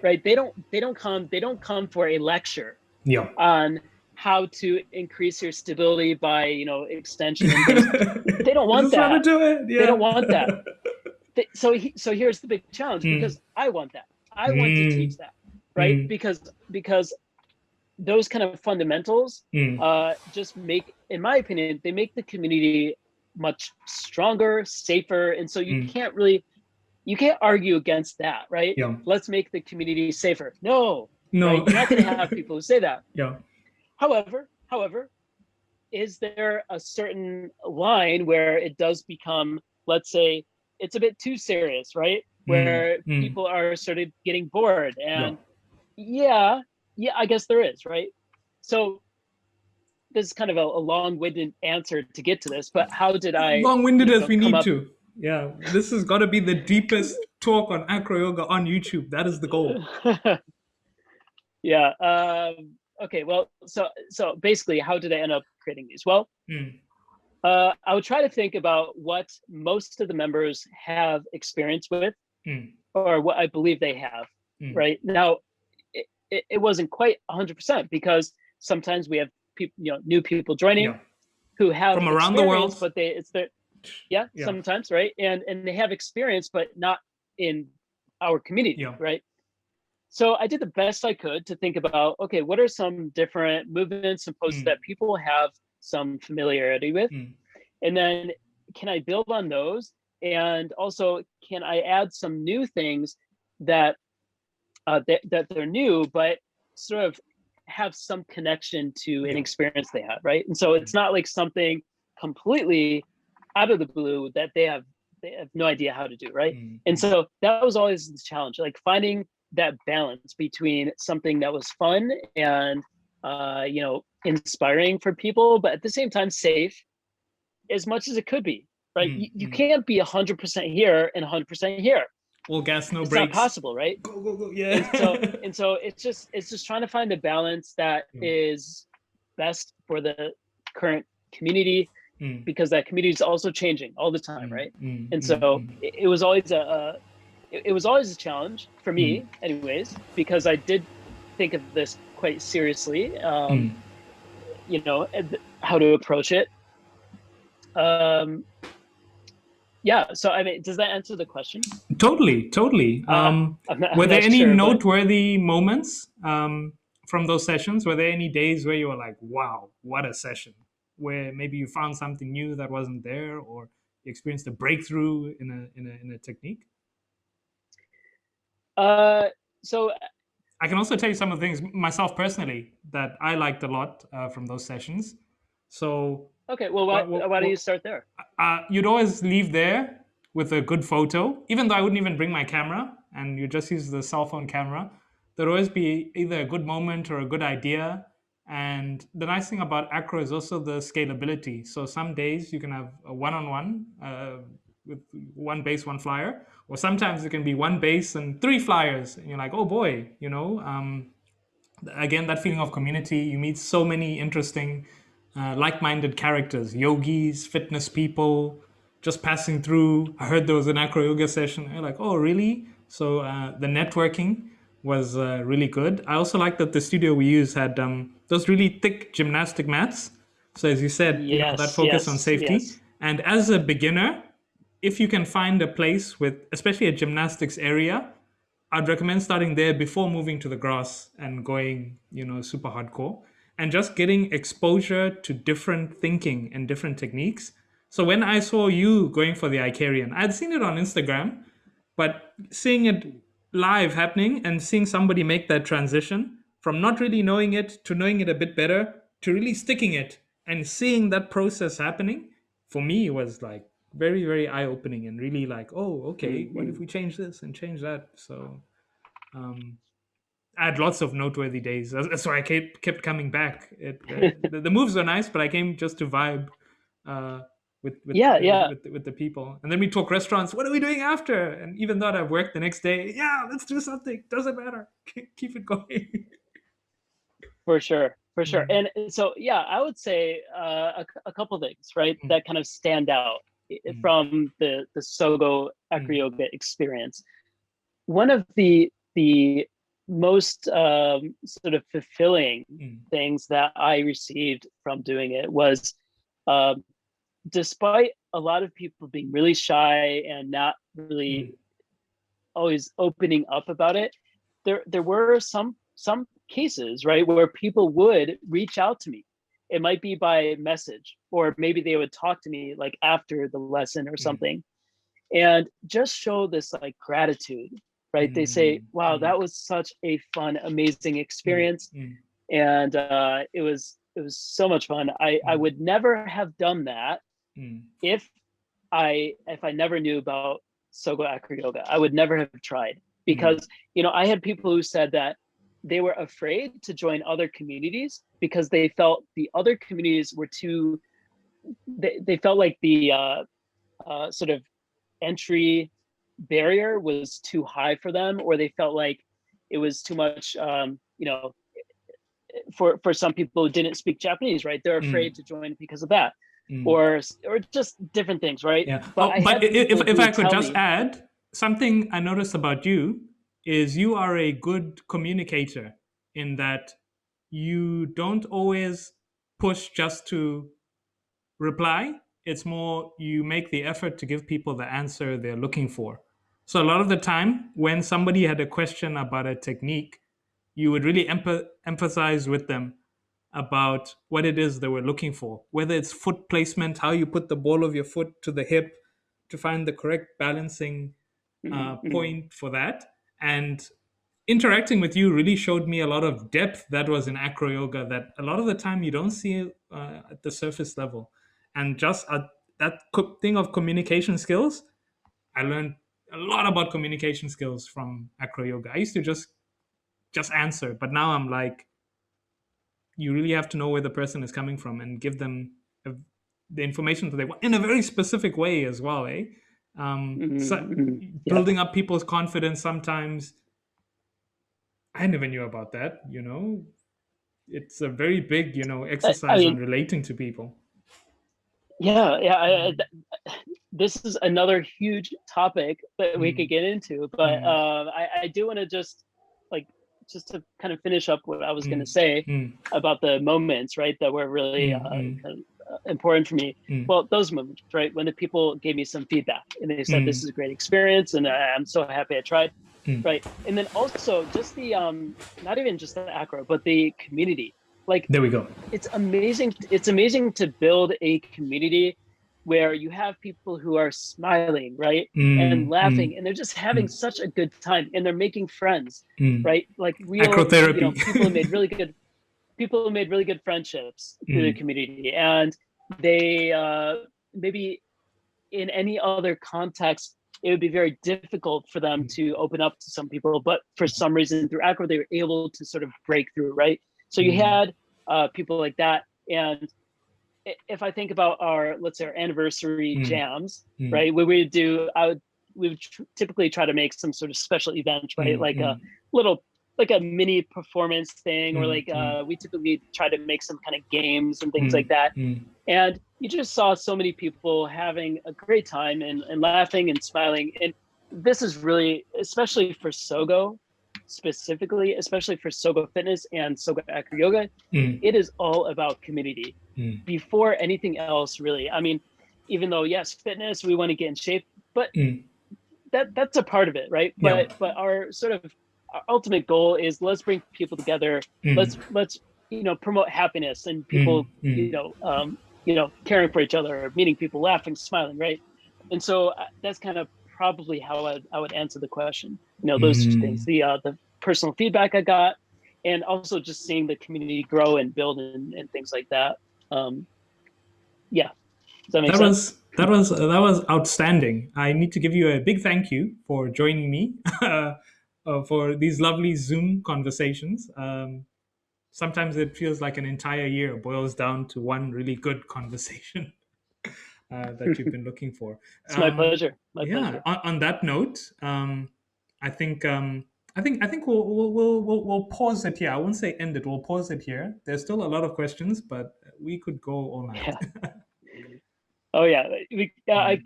right? They don't come for a lecture on how to increase your stability by extension and things. They don't want that. Do it. They don't want that. So here's the big challenge, because I want that. I want to teach that, right? Because those kind of fundamentals just make, in my opinion, they make the community much stronger, safer. And so you can't argue against that, right? Let's make the community safer. No. Right? You're not going to have people who say that. However, is there a certain line where it does become, let's say, it's a bit too serious, right? Where people are sort of getting bored, and yeah, I guess there is, right? So this is kind of a long-winded answer to get to this, but how did I long-winded as we need to? Yeah, this has got to be the deepest talk on Acroyoga on YouTube. That is the goal. Yeah. Okay. Well, so basically, how did I end up creating these? Well, I would try to think about what most of the members have experience with, or what I believe they have. Right now, it wasn't quite 100%, because sometimes we have people, new people joining who have from around the world, but sometimes, right? And they have experience, but not in our community, right? So I did the best I could to think about, okay, what are some different movements and poses that people have some familiarity with? And then can I build on those? And also, can I add some new things that they're new, but sort of have some connection to an experience they had, right? And so it's not like something completely out of the blue that they have no idea how to do, right? And so that was always the challenge, like finding that balance between something that was fun and inspiring for people, but at the same time safe as much as it could be, right? You can't be 100% here and 100% here. All gas, no it's brakes. It's not possible, right? Go, yeah. And so it's just trying to find a balance that is best for the current community, because that community is also changing all the time, right? And so it was always a challenge for me, anyways, because I did think of this quite seriously. How to approach it. So I mean, does that answer the question? Totally. Were there any noteworthy moments from those sessions? Were there any days where you were like, wow, what a session, where maybe you found something new that wasn't there, or you experienced a breakthrough in a technique? So I can also tell you some of the things myself personally that I liked a lot from those sessions. So okay, well, why don't you start there? You'd always leave there with a good photo, even though I wouldn't even bring my camera and you just use the cell phone camera. There'd always be either a good moment or a good idea. And the nice thing about Acro is also the scalability. So some days you can have a one-on-one with one base, one flyer, or sometimes it can be one base and 3 flyers. And you're like, oh boy, again, that feeling of community. You meet so many interesting like-minded characters, yogis, fitness people, just passing through. I heard there was an Acroyoga session. You're like, oh, really? So the networking was really good. I also like that the studio we use had those really thick gymnastic mats. So as you said, that focus on safety. Yes. And as a beginner, if you can find a place with, especially a gymnastics area, I'd recommend starting there before moving to the grass and going, super hardcore, and just getting exposure to different thinking and different techniques. So when I saw you going for the Icarian, I'd seen it on Instagram, but seeing it live happening and seeing somebody make that transition from not really knowing it to knowing it a bit better to really sticking it and seeing that process happening, for me was like very, very eye-opening and really like, oh, okay, what if we change this and change that? So I had lots of noteworthy days. That's why I kept coming back. The moves are nice, but I came just to vibe uh, Yeah. with the people. And then we talk restaurants. What are we doing after? And even though I've worked the next day, yeah, let's do something. Doesn't matter. Keep it going. For sure, for sure. Mm. And so, yeah, I would say a couple things, right, that kind of stand out from the SOGO Acroyoga experience. One of the most sort of fulfilling things that I received from doing it was, despite a lot of people being really shy and not really always opening up about it, there were some cases, right, where people would reach out to me. It might be by message, or maybe they would talk to me like after the lesson or something, and just show this like gratitude, right? They say, wow, that was such a fun, amazing experience. And it was so much fun. I would never have done that if I never knew about SOGO Acroyoga. I would never have tried, because I had people who said that they were afraid to join other communities because they felt the other communities were too, they felt like the sort of entry barrier was too high for them, or they felt like it was too much, for some people who didn't speak Japanese, right? They're afraid to join because of that, or just different things, right? Yeah. But, if I could just add, something I noticed about you is you are a good communicator, in that you don't always push just to reply. It's more you make the effort to give people the answer they're looking for. So a lot of the time when somebody had a question about a technique, you would really emphasize with them about what it is they were looking for, whether it's foot placement, how you put the ball of your foot to the hip to find the correct balancing point for that. And interacting with you really showed me a lot of depth that was in Acroyoga that a lot of the time you don't see at the surface level. And just that thing of communication skills, I learned a lot about communication skills from Acroyoga. I used to just answer, but now I'm like, you really have to know where the person is coming from and give them the information that they want in a very specific way as well, eh? Building up people's confidence sometimes. I never knew about that, It's a very big, exercise on relating to people. Yeah. This is another huge topic that we could get into, but I do want to just to kind of finish up what I was going to say about the moments, right, that were really kind of, important for me. Well, those moments, right, when the people gave me some feedback and they said, this is a great experience and I'm so happy I tried, right? And then also just the, not even just the acro, but the community. Like, there we go. It's amazing. It's amazing to build a community where you have people who are smiling, right, and laughing, and they're just having such a good time, and they're making friends, right? Like real Acrotherapy. People who made really good friendships through the community, and they maybe in any other context it would be very difficult for them to open up to some people, but for some reason through Acro they were able to sort of break through, right? So you had people like that. And if I think about our, let's say our anniversary jams, right, we would typically try to make some sort of special event, right? Like a little, like a mini performance thing, or like we typically try to make some kind of games and things like that. And you just saw so many people having a great time and laughing and smiling. And this is really, especially for SOGO, specifically, especially for SOGO Fitness and SOGO Acroyoga, it is all about community before anything else, really. I mean, even though, yes, fitness, we want to get in shape, but that's a part of it, right? Yeah. But our sort of our ultimate goal is let's bring people together. Mm. Let's promote happiness and Mm. people Mm. caring for each other, meeting people, laughing, smiling, right? And so that's kind of probably how I would answer the question. Those two things: Mm. the personal feedback I got, and also just seeing the community grow and build and things like that. Yeah, does that make sense? That was outstanding. I need to give you a big thank you for joining me for these lovely Zoom conversations. Sometimes it feels like an entire year boils down to one really good conversation that you've been looking for. It's my pleasure. My Yeah. pleasure. On that note, I think I think we'll pause it here. I won't say end it. We'll pause it here. There's still a lot of questions, but we could go all night. Yeah. Oh yeah. Mm,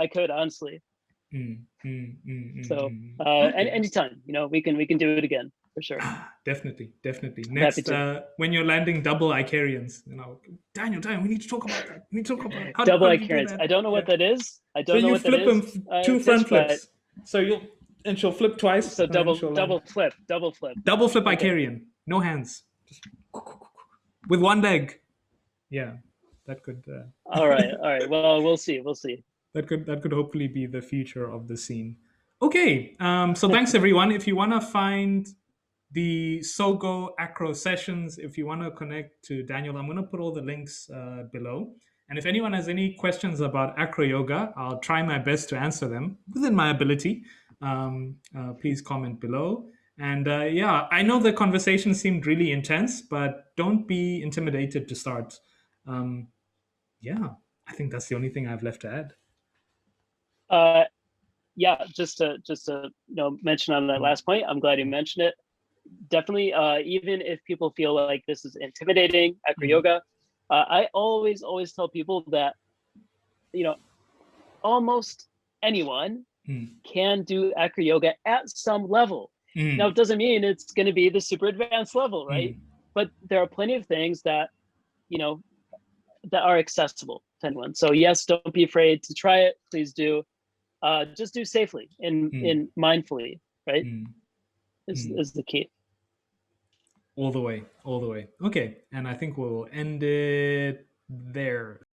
I could honestly. So Okay. anytime, we can do it again for sure. Definitely, definitely. I'm happy Next, to. when you're landing double Icarians, Daniel, we need to talk about that. We need to talk about it. How Double did you do icarians. that? I don't know Yeah. what that is. I So don't know you what that flip is, them two Tish, front but flips. And she'll flip twice, so and then she'll land. double flip. Double flip Okay. Icarian, no hands, just with one leg. Yeah, that could. All right. All right. Well, we'll see. We'll see. That could hopefully be the future of the scene. Okay, so thanks everyone. If you want to find the SOGO Acro sessions, if you want to connect to Daniel, I'm going to put all the links below. And if anyone has any questions about Acroyoga, I'll try my best to answer them within my ability. Please comment below. And yeah, I know the conversation seemed really intense, but don't be intimidated to start. Um, yeah, I think that's the only thing I've left to add. Yeah, just to mention on that last point, I'm glad you mentioned it. Definitely, even if people feel like this is intimidating, Mm, Acroyoga, I always tell people that you know almost anyone mm, can do Acroyoga at some level. Now, mm, it doesn't mean it's going to be the super advanced level, right? mm. But there are plenty of things that you know that are accessible to anyone. So yes, don't be afraid to try it. Please do. Just do safely and Mm, in mindfully, right? mm, mm. Is the key. All the way, all the way. Okay, and I think we'll end it there.